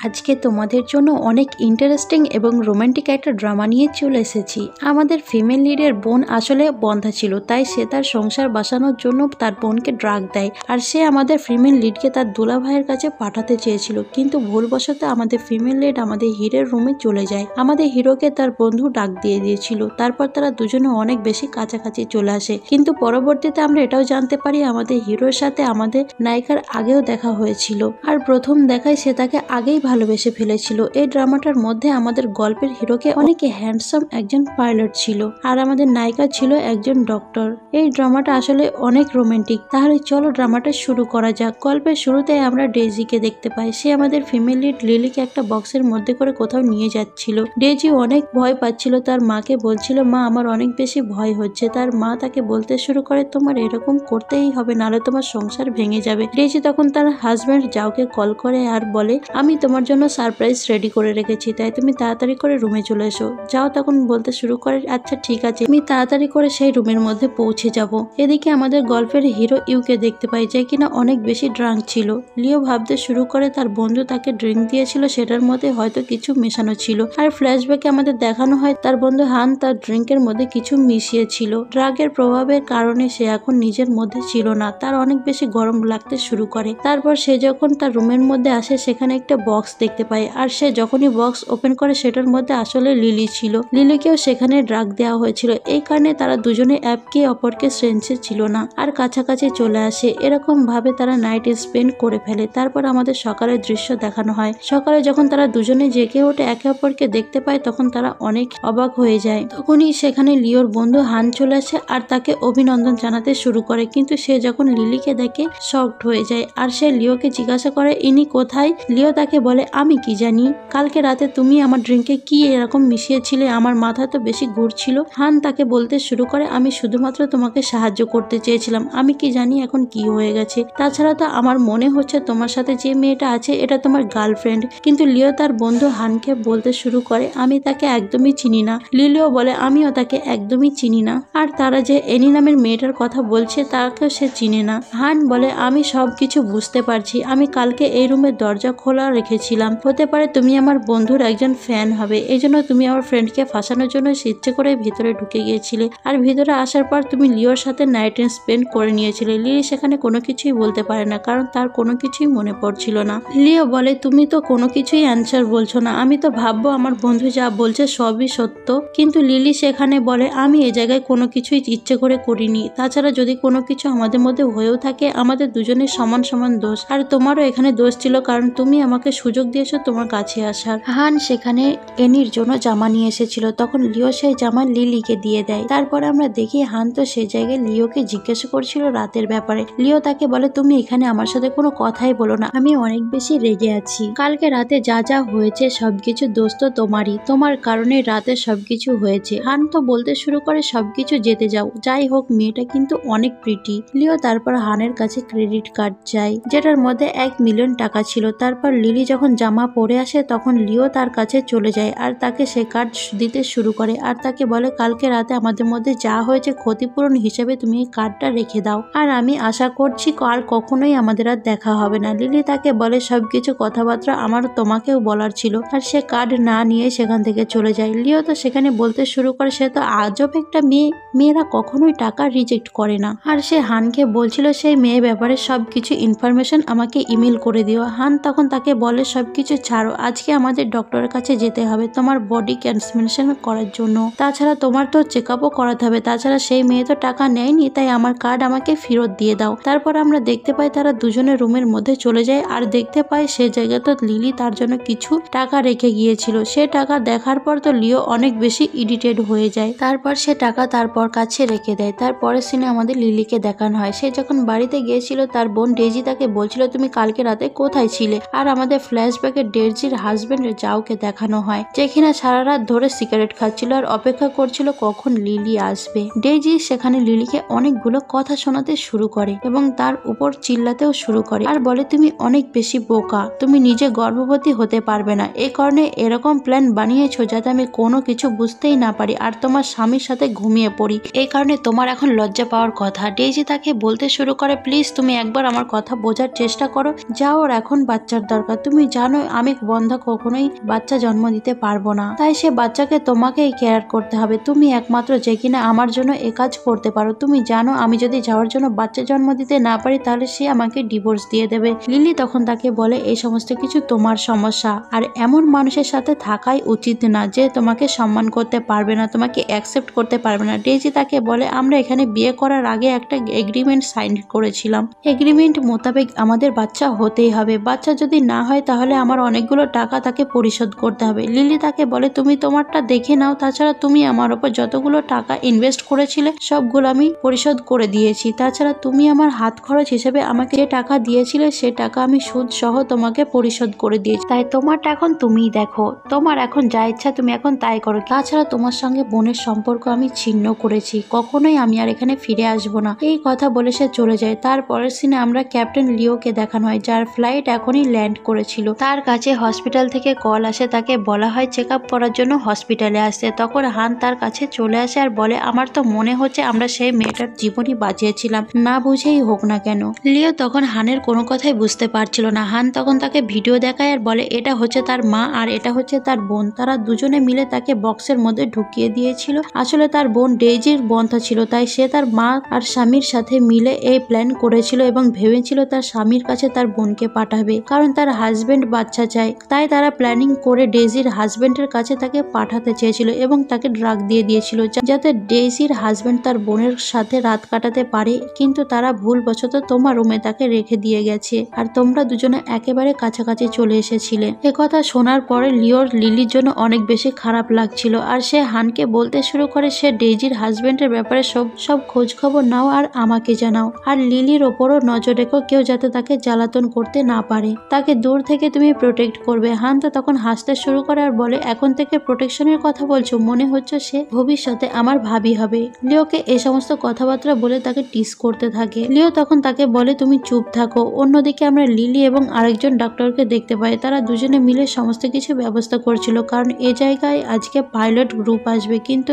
আজকে তোমাদের জন্য অনেক ইন্টারেস্টিং এবং রোমান্টিক একটা ড্রামা নিয়ে চলে এসেছি। আমাদের ফিমেল লিডের বোন আসলে বন্ধা ছিল, তাই সে তার সংসার বাঁচানোর জন্য তার বোনকে ড্রাগ দেয়, আর সে আমাদের ফিমেল লিডকে তার দুলা ভাইয়ের কাছে পাঠাতে চেয়েছিল, কিন্তু ভুলবশত আমাদের ফিমেল লিড আমাদের হিরোর রুমে চলে যায়। আমাদের হিরোকে তার বন্ধু ডাক দিয়ে দিয়েছিল, তারপর তারা দুজনে অনেক বেশি কাছাকাছি চলে আসে, কিন্তু পরবর্তীতে আমরা এটাও জানতে পারি আমাদের হিরোর সাথে আমাদের নায়িকার আগেও দেখা হয়েছিল, আর প্রথম দেখায় সে তাকে আগেই ভালোবেসে ফেলেছিল। এই ড্রামাটার মধ্যে আমাদের গল্পের হিরোকে অনেক হ্যান্ডসাম একজন পাইলট ছিল, আর আমাদের নায়িকা ছিল একজন ডক্টর। এই ড্রামাটা আসলে অনেক রোমান্টিক। তাহলে চলো ড্রামাটা শুরু করা যাক। গল্পের শুরুতে আমরা ডেজিকে দেখতে পাই। সে আমাদের ফিমেল লিড লিলিকে একটা বক্সের মধ্যে করে কোথাও নিয়ে যাচ্ছিল। ডেজি অনেক ভয় পাচ্ছিল, তার মাকে বলছিল মা আমার অনেক বেশি ভয় হচ্ছে। তার মা তাকে বলতে শুরু করে তোমার এরকম করতেই হবে, নাহলে তোমার সংসার ভেঙে যাবে। ডেজি তখন তার হাজব্যান্ড যাওকে কল করে আর বলে আমি তোমার জন্য সারপ্রাইজ রেডি করে রেখেছি, তাই তুমি তাড়াতাড়ি করে রুমে চলে এসো। যাও তখন বলতে শুরু করে আচ্ছা ঠিক আছে, আমি তাড়াতাড়ি করে সেই রুমের মধ্যে পৌঁছে যাব। এদিকে আমাদের গল্পের হিরো ইউকে দেখতে পাই, যে কিনা অনেক বেশি ড্রাঙ্ক ছিল। লিও ভাবতে শুরু করে তার বন্ধু তাকে ড্রিঙ্ক দিয়েছিল, সেটার মধ্যে হয়তো কিছু মেশানো ছিল। আর ফ্ল্যাশব্যাকে আমাদের দেখানো হয় তার বন্ধু হান তার ড্রিঙ্কের মধ্যে কিছু মিশিয়েছিল। ড্রাগের প্রভাবের কারণে সে এখন নিজের মধ্যে ছিল না, তার অনেক বেশি গরম লাগতে শুরু করে। তারপর সে যখন তার রুমের মধ্যে আসে সেখানে একটা বক্স দেখতে পায়, আর সে যখনই বক্স ওপেন করে সেটার মধ্যে আসলে লিলি ছিল। লিলিকেও সেখানে ড্রাগ দেওয়া হয়েছিল, এই কারণে তারা দুজনে একে অপরকে সেন্সে ছিল না, আর কাছাকাছি চলে আসে। এরকম ভাবে তারা নাইট স্পেন্ড করে ফেলে। তারপর আমাদের সকালের দৃশ্য দেখানো হয়। সকালে যখন তারা দুজনে জেগে ওঠে একে অপরকে দেখতে পায়, তখন তারা অনেক অবাক হয়ে যায়। তখনই সেখানে লিওর বন্ধু হান চলে আসে আর তাকে অভিনন্দন জানাতে শুরু করে, কিন্তু সে যখন লিলিকে দেখে শকড হয়ে যায়, আর সে লিওকে জিজ্ঞাসা করে ইনি কোথায়। লিও তাকে বলে আমি কি জানি, কালকে রাতে তুমি আমার ড্রিঙ্কে কি এরকম মিশিয়েছিলে, আমার মাথা তো বেশি ঘুরছিল। হান তাকে বলতে শুরু করে আমি শুধুমাত্র তোমাকে সাহায্য করতে চেয়েছিলাম, আমি কি জানি এখন কি হয়ে গেছে। তাছাড়া তো আমার মনে হচ্ছে তোমার সাথে যে মেয়েটা আছে এটা তোমার গার্লফ্রেন্ড। কিন্তু লিও তার বন্ধু হানকে বলতে শুরু করে আমি তাকে একদমই চিনি না। লিলিও বলে আমিও তাকে একদমই চিনি না, আর তারা যে এনি নামের মেয়েটার কথা বলছে তাকেও সে চিনে না। হান বলে আমি সবকিছু বুঝতে পারছি, আমি কালকে এই রুমের দরজা খোলা রেখেছিলাম, হতে পারে তুমি আমার বন্ধুর একজন ফ্যান হবে, এই জন্য তুমি আমার ফ্রেন্ডকে ফাঁসানোর জন্য ইচ্ছে করে ভিতরে ঢুকে গিয়েছিলে, আর ভিতরে আসার পর তুমি লিওর সাথে নাইট স্পেন্ড করে নিয়েছিলে। লিলি সেখানে কোনো কিছুই বলতে পারে না, কারণ তার কোনো কিছুই মনে পড়ছিল না। লিও বলে তুমি তো কোনো কিছুই অ্যান্সার বলছো না, আমি তো ভাববো আমার বন্ধু যা বলছে সবই সত্য। কিন্তু লিলি সেখানে বলে আমি এ জায়গায় কোনো কিছুই ইচ্ছে করে করিনি, তাছাড়া যদি কোনো কিছু আমাদের মধ্যে হয়েও থাকে আমাদের দুজনের সমান সমান দোষ, আর তোমারও এখানে দোষ ছিল কারণ তুমি আমাকে সুযোগ দিয়েছো তোমার কাছে আসার। হান সেখানে এনির জন্য জামা নিয়ে এসেছিল, তখন লিও সেই জামা লিলিকে দিয়ে দেয়। তারপর আমরা দেখি হান তো সেই জায়গায় লিওকে জিজ্ঞাসা করছিল রাতের ব্যাপারে। লিও তাকে বলে তুমি এখানে আমার সাথে কোনো কথাই বলো না, আমি অনেক বেশি রেগে আছি, কালকে রাতে যা যা হয়েছে সবকিছু দোষ তো তোমারই, তোমার কারণে রাতে সবকিছু হয়েছে। হান তো বলতে শুরু করে সবকিছু যেতে যাও, যাই হোক মেয়েটা কিন্তু অনেক প্রিটি। লিও তারপর হানের কাছে ক্রেডিট কার্ড চাই, যেটার মধ্যে 1 মিলিয়ন টাকা ছিল। তারপর লিলি যখন জামা পরে আসে তখন লিও তার কাছে চলে যায় আর তাকে সে কার্ড দিতে শুরু করে, আর তাকে বলে কালকে রাতে আমাদের মধ্যে যা হয়েছে ক্ষতিপূরণ হিসেবে তুমি এই কার্ডটা রেখে দাও, আর আমি আশা করছি আর কখনোই আমাদের আর দেখা হবে না। লিলি তাকে বলে সবকিছু কথাবার্তা আমার তোমাকেও বলার ছিল, আর সে কার্ড না নিয়ে সেখান থেকে চলে যায়। লিও তো সেখানে বলতে শুরু করে সে তো আজব একটা মেয়ে, মেয়েরা কখনোই টাকা রিজেক্ট করে না, আর সে হানকে বলছিল সেই মেয়ে ব্যাপারে সবকিছু ইনফরমেশন আমাকে ইমেল করে দিও। হান তখন তাকে বলে সবকিছু ছাড়ো, আজকে আমাদের ডক্টরের কাছে যেতে হবে তোমার বডি ক্যান্সেলেশন করার জন্য, তাছাড়া তোমার তো চেক আপও করাতে হবে, তাছাড়া সেই মেয়ে তো টাকা নেয়নি, তাই আমার কার্ড আমাকে ফেরত দিয়ে দাও। তারপর আমরা দেখতে পাই তারা দুজনের রুমের মধ্যে চলে যায়, আর দেখতে পাই সে জায়গায় তো লিলি তার জন্য কিছু টাকা রেখে গিয়েছিল। সে টাকা দেখার পর তো লিও অনেক বেশি ইরিটেট হয়ে যায়, তারপর সে টাকা তারপর কাছে রেখে দেয়। তারপরের সিনে আমাদের লিলিকে দেখানো হয়, সে যখন বাড়িতে গিয়েছিল তার বোন ডেজি তাকে বলছিল তুমি কালকে রাতে কোথায় ছিলে, আর আমাদের ফ্ল্যাশব্যাকে ডেজির হাজবেন্ড যাওকে দেখানো হয়, যে কিনা সারা রাত ধরে সিগারেট খাচ্ছিল আর অপেক্ষা করছিল কখন লিলি আসবে। ডেজি সেখানে লিলিকে অনেকগুলো কথা শোনাতে শুরু করে এবং তার উপর চিল্লাতেও শুরু করে, আর বলে তুমি অনেক বেশি বোকা, তুমি নিজে গর্ভবতী হতে পারবে না, এই কারণে এরকম প্ল্যান বানিয়েছো যাতে আমি কোনো কিছু বুঝতেই না পারি আর তোমার স্বামীর সাথে ঘুমিয়ে পড়ি, এই কারণে তোমার এখন লজ্জা পাওয়ার কথা। ডেজি তাকে বলতে শুরু করে প্লিজ তুমি একবার আমার কথা বোঝার চেষ্টা করো, যাও ওর এখন বাচ্চার দরকার, তুমি জানো আমি বন্ধা কখনোই বাচ্চা জন্ম দিতে পারবো না, তাই সে বাচ্চাকে তোমাকেই কেয়ার করতে হবে। তুমি একমাত্র যে কিনা আমার জন্য এ কাজ করতে পারো। তুমি জানো আমি যদি যাওয়ার জন্য বাচ্চা জন্ম দিতে না পারি তাহলে সে আমাকে ডিভোর্স দিয়ে দেবে। লিলি তখন তাকে বলে এই সমস্ত কিছু তোমার সমস্যা, আর এমন মানুষের সাথে থাকাই উচিত না যে তোমাকে সম্মান করতে পারবে না, তোমাকে অ্যাকসেপ্ট করতে পারবে না। ডেইজি তাকে বলে আমরা এখানে বিয়ে করার আগে একটা এগ্রিমেন্ট সাইন করেছিলাম, এগ্রিমেন্ট মোতাবেক আমাদের বাচ্চা হতেই হবে, বাচ্চা যদি না হয় তাহলে আমার অনেকগুলো টাকা তাকে পরিশোধ করতে হবে। লিলি তাকে বলে তুমি তোমারটা দেখে নাও, তাছাড়া তুমি আমার উপর যতগুলো টাকা ইনভেস্ট করেছিলে সবগুলো আমি পরিশোধ করে দিয়েছি, তাছাড়া তুমি আমার হাত খরচ হিসেবে আমাকে যে টাকা দিয়েছিলে সে টাকা আমি সুদ সহ তোমাকে পরিশোধ করে দিয়েছি, তাই তোমারটা এখন তুমিই দেখো, তোমার এখন যা ইচ্ছা তুমি এখন তাই করো। তাছাড়া তোমার সঙ্গে বোনের সম্পর্ক আমি ছিন্ন করেছি, কখনোই আমি আর এখানে ফিরে আসবো না। এই কথা বলে সে চলে যায়। তারপরের সিনে আমরা ক্যাপ্টেন লিওকে দেখানো হয়, যার ফ্লাইট এখনই ল্যান্ড করেছিল। তার কাছে হসপিটাল থেকে কল আসে, তাকে বলা হয় চেক আপ করার জন্য হসপিটালে আসতে। তখন হান তার কাছে চলে আসে আর বলে আমার তো মনে হচ্ছে আমরা সেই মেয়েটার জীবনই বাঁচিয়েছিলাম, না বুঝেই হোক না কেন। লিও তখন হানের কোনো কথাই বুঝতে পারছিল না। হান তখন তাকে ভিডিও দেখায় আর বলে এটা হচ্ছে তার মা আর এটা হচ্ছে তার বোন, তারা দুজনে মিলে তাকে বক্সের মধ্যে ঢুকিয়ে দিয়েছিল। আসলে তার বোন ডেইজির বন্ধা ছিল, তাই সে তার মা আর স্বামীর সাথে মিলে এই প্ল্যান করেছিল এবং ভেবেছিল তার স্বামীর কাছে তার বোনকে পাঠাবে, কারণ তার হাজবেন্ড বাচ্চা চায়। তাই তারা প্ল্যানিং করে ডেইজির হাজবেন্ডের কাছে তাকে পাঠাতে চেয়েছিল এবং তাকে ড্রাগ দিয়ে দিয়েছিল যাতে ডেইজির হাজবেন্ড তার বোনের সাথে রাত কাটাতে পারে, কিন্তু তারা ভুলবশত তোমার রুমে তাকে রেখে দিয়ে গেছে আর তোমরা দুজনে একেবারে কাছাকাছি চলে এসেছিলে। একথা শোনার পরে লিওর লিলির জন্য অনেক বেশি খারাপ লাগছিল আর সে হানকে বলতে শুরু করে সে ডেইজির হাজবেন্ডের ব্যাপারে সব খোঁজ খবর নাও আর আমাকে জানাও, আর লিলির ওপরও নজর রেখো, কেউ যাতে তাকে জ্বালাতন করতে না পারে, তাকে দূর থেকে তুমি প্রোটেক্ট করবে। হান তো তখন হাসতে শুরু করে আর বলে এখন থেকে প্রোটেকশনের কথা বলছো, মনে হচ্ছে সে ভবিষ্যতে আমার ভাবি হবে। লিওকে এই সমস্ত কথাবার্তা বলে তাকে টিস করতে থাকে। লিও তখন তাকে বলে তুমি চুপ থাকো। অন্যদিকে আমরা লিলি এবং আরেকজন ডাক্তারকে দেখতে পাই, তারা দুজনে মিলে সমস্ত কিছু ব্যবস্থা করছিল, কারণ এ জায়গায় আজকে পাইলট গ্রুপ আসবে কিন্তু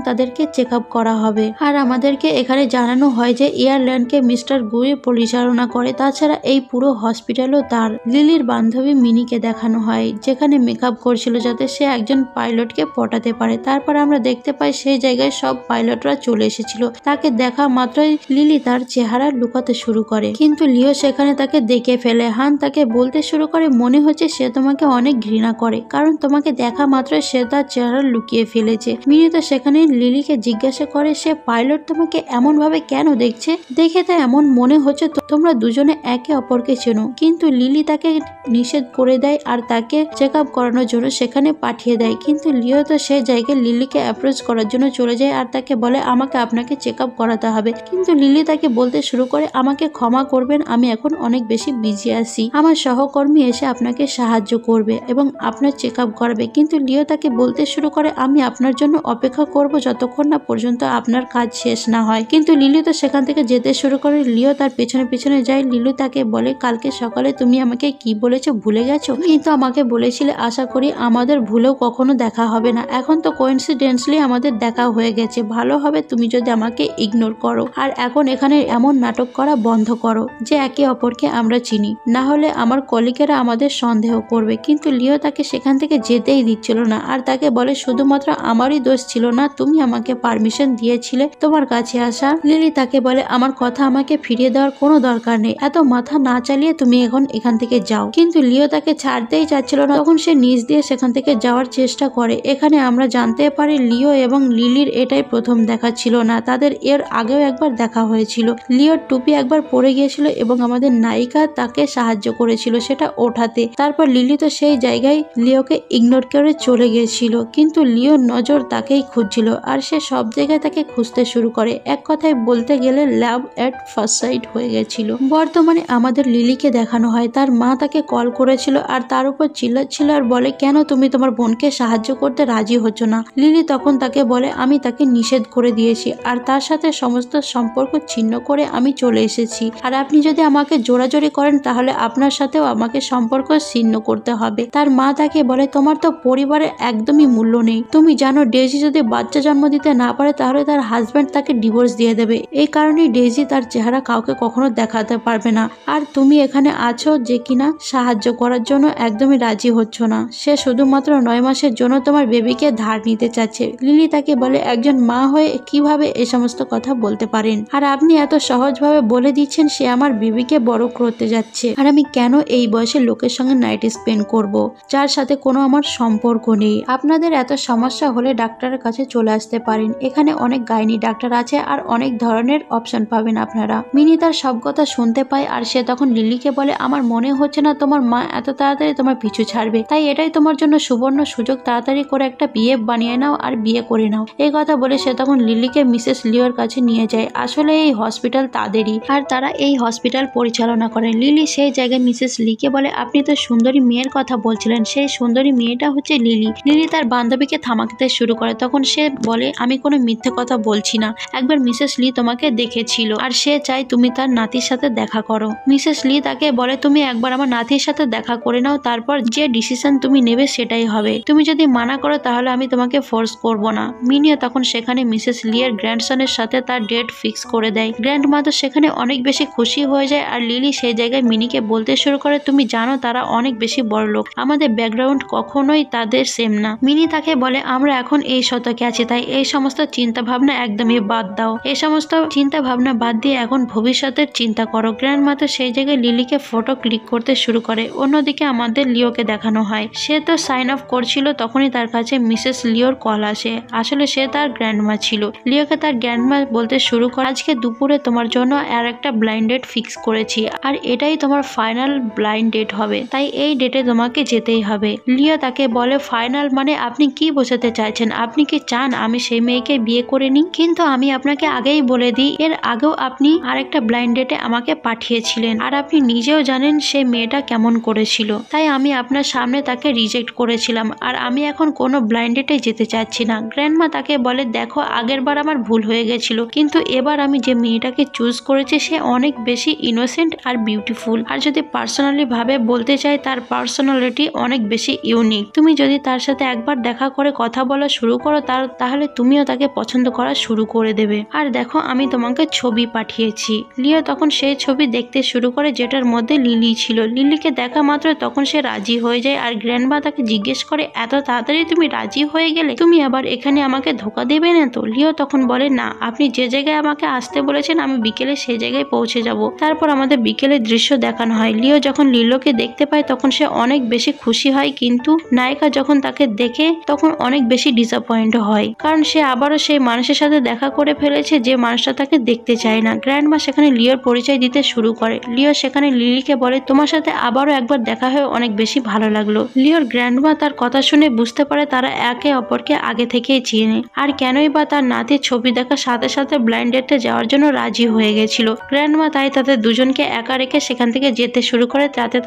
তাদেরকে চেক আপ করা হবে। আর আমাদেরকে এখানে জানানো হয় যে এয়ারল্যান্ডকে মিস্টার গুই পরিচালনা করে, তাছাড়া এই পুরো হসপিটালও তার। লিলির বান্ধবী মিনিকে দেখানো হয় যেখানে মেকআপ করছিল যাতে সে একজন পাইলটকে পটাতে পারে। তারপর আমরা দেখতে পাই সেই জায়গায় সব পাইলটরা চলে এসেছিল, তাকে দেখা মাত্রই লিলি তার চেহারা লুকাতে শুরু করে, কিন্তু লিও সেখানে তাকে দেখে ফেলে। হান তাকে বলতে শুরু করে মনে হচ্ছে সে তোমাকে অনেক ঘৃণা করে, কারণ তোমাকে দেখা মাত্র সে তার চেহারা লুকিয়ে ফেলেছে। মিনি তো সেখানে লিলিকে জিজ্ঞাসা করে সে পাইলট তোমাকে এমন ভাবে কেন দেখছে, দেখে তো এমন মনে হচ্ছে তোমরা দুজনে একে অপরকে চেনো, কিন্তু লিলি তাকে নিষেধ করে দেয় আর তাকে চেক আপ করানোর জন্য সেখানে পাঠিয়ে দেয়। কিন্তু লিও তো সেই জায়গায় লিলিকে অ্যাপ্রোচ করার জন্য চলে যায় আর তাকে বলে আমাকে আপনাকে চেক আপ করাতে হবে, কিন্তু লিলি তাকে বলতে শুরু করে আমাকে ক্ষমা করবেন, আমি এখন অনেক বেশি বিজি আছি, আমার সহকর্মী এসে আপনাকে সাহায্য করবে এবং আপনার চেক আপ করাবে। কিন্তু লিও তাকে বলতে শুরু করে আমি আপনার জন্য অপেক্ষা করব যতক্ষণ না পর্যন্ত আপনার কাজ শেষ না হয়, কিন্তু লিলি তো সেখান থেকে যেতে শুরু করে। লিও তার পেছনে পেছনে যায়। লিলু তাকে বলে কালকে সকালে তুমি আমাকে কি বলেছো ভুলে গেছো, কিন্তু আমাকে বলেছিলে আশা করি আমাদের ভুলেও কখনো দেখা হবে না, এখন তো কোইন্সিডেন্টলি আমাদের দেখা হয়ে গেছে, ভালো হবে তুমি যদি আমাকে ইগনোর করো আর এখন এখানে এমন নাটক করা বন্ধ করো যে একে অপরকে আমরা চিনি, না হলে আমার কলিগেরা আমাদের সন্দেহ করবে। কিন্তু লিও তাকে সেখান থেকে যেতেই দিচ্ছিল না আর তাকে বলে শুধুমাত্র আমারই দোষ ছিল না, তুমি আমাকে পারমিশন দিয়েছিলে তোমার কাছে আসা। লিলি তাকে বলে আমার কথা আমাকে ফিরিয়ে দেওয়ার কোনো দরকার নেই, এত মাথা না চালিয়ে তুমি এখন এখান থেকে যাও। কিন্তু লিও তাকে ছাড়তেই চাচ্ছিল না, তখন সে নিচ দিয়ে সেখান থেকে যাওয়ার চেষ্টা করে। এখানে আমরা জানতে পারি লিও এবং লিলির এটাই প্রথম দেখা ছিল না, তাদের এর আগেও একবার দেখা হয়েছিল। লিওর টুপি একবার পড়ে গিয়েছিল এবং আমাদের নায়িকা তাকে সাহায্য করেছিল সেটা ওঠাতে। তারপর লিলি তো সেই জায়গায় লিওকে ইগনোর করে চলে গিয়েছিল, কিন্তু লিওর নজর তাকেই খুঁজছিল আর সে সব জায়গায় তাকে খুঁজতে শুরু করে। এক কথায় বলতে গেলে লাভ এট ফার্স্ট সাইট হয়ে গেছিল। বর্তমানে আমাদের লিলিকে দেখানো হয় তার মা তাকে কল করেছিল আর তার উপর চিল্লাচ্ছিল আর বলে কেন তুমি তোমার বোনকে সাহায্য করতে রাজি হচ্ছ না। লিলি তখন তাকে বলে আমি তাকে নিষেধ করে দিয়েছি আর তার সাথে সমস্ত সম্পর্ক ছিন্ন করে আমি চলে এসেছি, আর আপনি যদি আমাকে জোরাজোরি করেন তাহলে আপনার সাথেও আমাকে সম্পর্ক ছিন্ন করতে হবে। তার মা তাকে বলে তোমার তো পরিবারের একদমই মূল্য নেই, তুমি জানো ডেইজি যদি বাচ্চা জন্ম দিতে না পারে তাহলে তার হাজবেন্ড তাকে ডিভোর্স দিয়ে দেবে, এই কারণেই ডেইজি তার চেহারা কাউকে কখনো দেখাতে পারবে না, আর তুমি এখানে আছো যে কিনা সাহায্য করার জন্য একদমই রাজি হচ্ছ না। সে শুধুমাত্র 9 মাসের জন্য তোমার বেবিকে ধার নিতে চাচ্ছে। লিলি তাকে বলে একজন মা হয়ে কিভাবে এই সমস্ত কথা বলতে পারেন, আর আপনি এত সহজভাবে বলে দিচ্ছেন সে আমার বেবিকে বড় করতে যাচ্ছে, আর আমি কেন এই বয়সের লোকের সঙ্গে নাইট স্পেন্ড করব যার সাথে কোনো আমার সম্পর্ক নেই। আপনাদের এত সমস্যা হলে ডাক্তারের কাছে চলে আসতে পারেন, এখানে অনেক গাইনি ডাক্তার আছে আর অনেক ধরনের অপশন পাবেন আপনারা। মিনি তার সব কথা শুনতে পায় আর সে তখন লিলিকে বলে আমার মনে হচ্ছে না তোমার মা এত তাড়াতাড়ি তোমার পিছু ছাড়বে, তাই এটাই তোমার জন্য সুবর্ণ সুযোগ, তাড়াতাড়ি করে একটা বিয়ে বানিয়ে নাও আর বিয়ে করে নাও। এই কথা বলে সে তখন লিলিকে মিসেস লিওর কাছে নিয়ে যায়। আসলে এই হসপিটাল তাদেরই আর তারা এই হসপিটাল পরিচালনা করেন। লিলি সেই জায়গায় মিসেস লিকে বলে আপনি তো সুন্দরী মেয়ের কথা বলছিলেন, সেই সুন্দরী মেয়েটা হচ্ছে লিলি। লিলি তার বান্ধবীকে থামাতে শুরু করে, তখন সে বলে আমি কোনো মিথ্যে কথা বলছি না, একবার মিসেস লি তোমাকে দেখেছিল আর সে চাই তুমি তার নাতির সাথে দেখা করো। মিসেস লি তাকে বলে তুমি একবার আমার নাতির সাথে দেখা করে নাও, তারপর যে ডিসিশন তুমি নেবে সেটাই হবে, তুমি যদি মানা করো তাহলে আমি তোমাকে ফোর্স করব না। মিনিও তখন সেখানে মিসেস লি এর গ্র্যান্ডসনের সাথে তার ডেট ফিক্স করে দেয়। গ্র্যান্ডমা তো সেখানে অনেক বেশি খুশি হয়ে যায় আর লিলি সেই জায়গায় মিনিকে বলতে শুরু করে তুমি জানো তারা অনেক বেশি বড় লোক, আমাদের ব্যাকগ্রাউন্ড কখনোই তাদের সেম না। মিনি তাকে বলে আমরা এখন এই শতকে আছি, তাই এই সমস্ত চিন্তা ভাবনা একদমই বাদ দাও, এই সমস্ত চিন্তা ভাবনা বাদ দিয়ে এখন ভবিষ্যতের চিন্তা করো। গ্র্যান্ডমা তো সেই জায়গায় লিলিকে ফটো ক্লিক করতে শুরু করে। অন্যদিকে আমাদের লিওকে দেখানো হয়, সে তো সাইন অফ করছিল, তখনই তার কাছে মিসেস লিওর কল আসে। আসলে সে তার গ্র্যান্ডমা ছিল। লিওকে তার গ্র্যান্ডমা বলতে শুরু করে আজকে দুপুরে তোমার জন্য আর একটা ব্লাইন্ড ডেট ফিক্স করেছি আর এটাই তোমার ফাইনাল ব্লাইন্ড ডেট হবে, তাই এই ডেটে তোমাকে যেতেই হবে। লিও তাকে বলে ফাইনাল মানে আপনি কি বোঝাতে চাইছেন, আপনি কি চান আমি সেই মেয়েকে বিয়ে করে নিই? কিন্তু আমি আপনাকে আগেই বলে দিই এর আগেও আপনি আরেকটা ব্লাইন্ড ডেটে আমাকে পাঠিয়েছিলেন আর আপনি নিজেও জানেন সেই মেয়েটা কেমন করেছিল, তাই আমি আপনার সামনে তাকে রিজেক্ট করেছিলাম আর আমি এখন কোনো ব্লাইন্ড ডেটে যেতে চাচ্ছি না। গ্র্যান্ডমা তাকে বলে দেখো আগের বার আমার ভুল হয়ে গেছিল, কিন্তু এবার আমি যে মেয়েটাকে চুজ করেছি সে অনেক বেশি ইনোসেন্ট আর বিউটিফুল, আর যদি পার্সোনালি ভাবে বলতে চাই তার পার্সোনালিটি অনেক বেশি ইউনিক। তুমি যদি তার সাথে একবার দেখা করে কথা বলা শুরু করো তাহলে তুমিও তাকে পছন্দ করা শুরু করে দেবে। আর দেখো আমি তোমাকে ছবি পাঠিয়েছি। লিও তখন সেই ছবি দেখতে শুরু করে যেটার মধ্যে লিলি ছিল। লিলিকে দেখা মাত্র তখন সে রাজি হয়ে যায় আর গ্র্যান্ডমা তাকে জিজ্ঞেস করে এত তাড়াতাড়ি তুমি রাজি হয়ে গেলে, তুমি আবার এখানে আমাকে ধোকা দেবে না তো? লিও তখন বলে না, আপনি যে জায়গায় আমাকে আসতে বলেছেন আমি বিকেলে সেই জায়গায় পৌঁছে যাব। তারপর আমাদের বিকেলের দৃশ্য দেখানো হয়। লিও যখন লিলোকে দেখতে পায় তখন সে অনেক বেশি খুশি হয়, কিন্তু নায়িকা যখন তাকে দেখে তখন অনেক বেশি ডিসঅ্যাপয়েন্ট হয়, কারণ সে আবারও সেই মানুষের সাথে দেখা করে ফেলেছে যে মানুষটা তাকে দেখতে চায় না। গ্র্যান্ডমা সেখানে লিওর পরিচয় দিতে শুরু করে। লিও সেখানে লিলিকে বলে তোমার সাথে আবারও একবার দেখা হয়ে অনেক বেশি ভালো লাগলো। লিওর গ্র্যান্ডমা তার কথা শুনে বুঝতে পারে তারা একে অপরকে আগে থেকেই চেনে, আর কেনই বা তার নাতির ছবি দেখার সাথে সাথে ব্লাইন্ড ডেটে যাওয়ার জন্য রাজি হয়ে গেছিল। গ্র্যান্ডমা তাই তাদের দুজনকে একা রেখে সেখান থেকে যেতে শুরু করে যাতে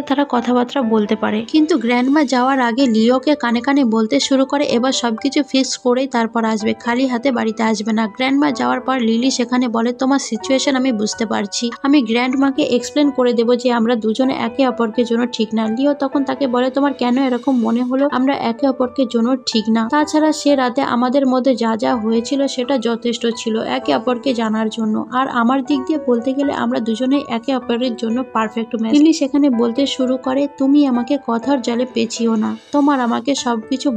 তারা কথাবার্তা বলতে পারে। কিন্তু গ্র্যান্ডমা যাওয়ার আগে লিওকে কানে কানে বলতে শুরু করে এবার সবকিছু ফিক্স করেই তারপর আসবে, খালি হাতে বাড়িতে আসবে না। গ্র্যান্ডমা যাওয়ার পর লিলি সেখানে বলে তোমার সিচুয়েশন আমি বুঝতে পারছি, আমি গ্র্যান্ডমাকে এক্সপ্লেন করে দেবো যে আমরা দুজনে একে অপরকে জন্য ঠিক না। লিও তখন তাকে বলে তোমার কেন এরকম মনে হলো, আমরা একে অপরকে জন্য ঠিক না, তাছাড়া সে রাতে আমাদের মধ্যে যা যা হয়েছিল সেটা যথেষ্ট ছিল একে অপরকে জানার জন্য, আর আমার দিক দিয়ে বলতে গেলে আমরা দুজনে একে অপরের জন্য পারফেক্ট ম্যাচ। লিলি সেখানে বলতে শুরু করে তুমি আমাকে কথার জালে পেঁচিও না, তোমার আমাকে সবকিছু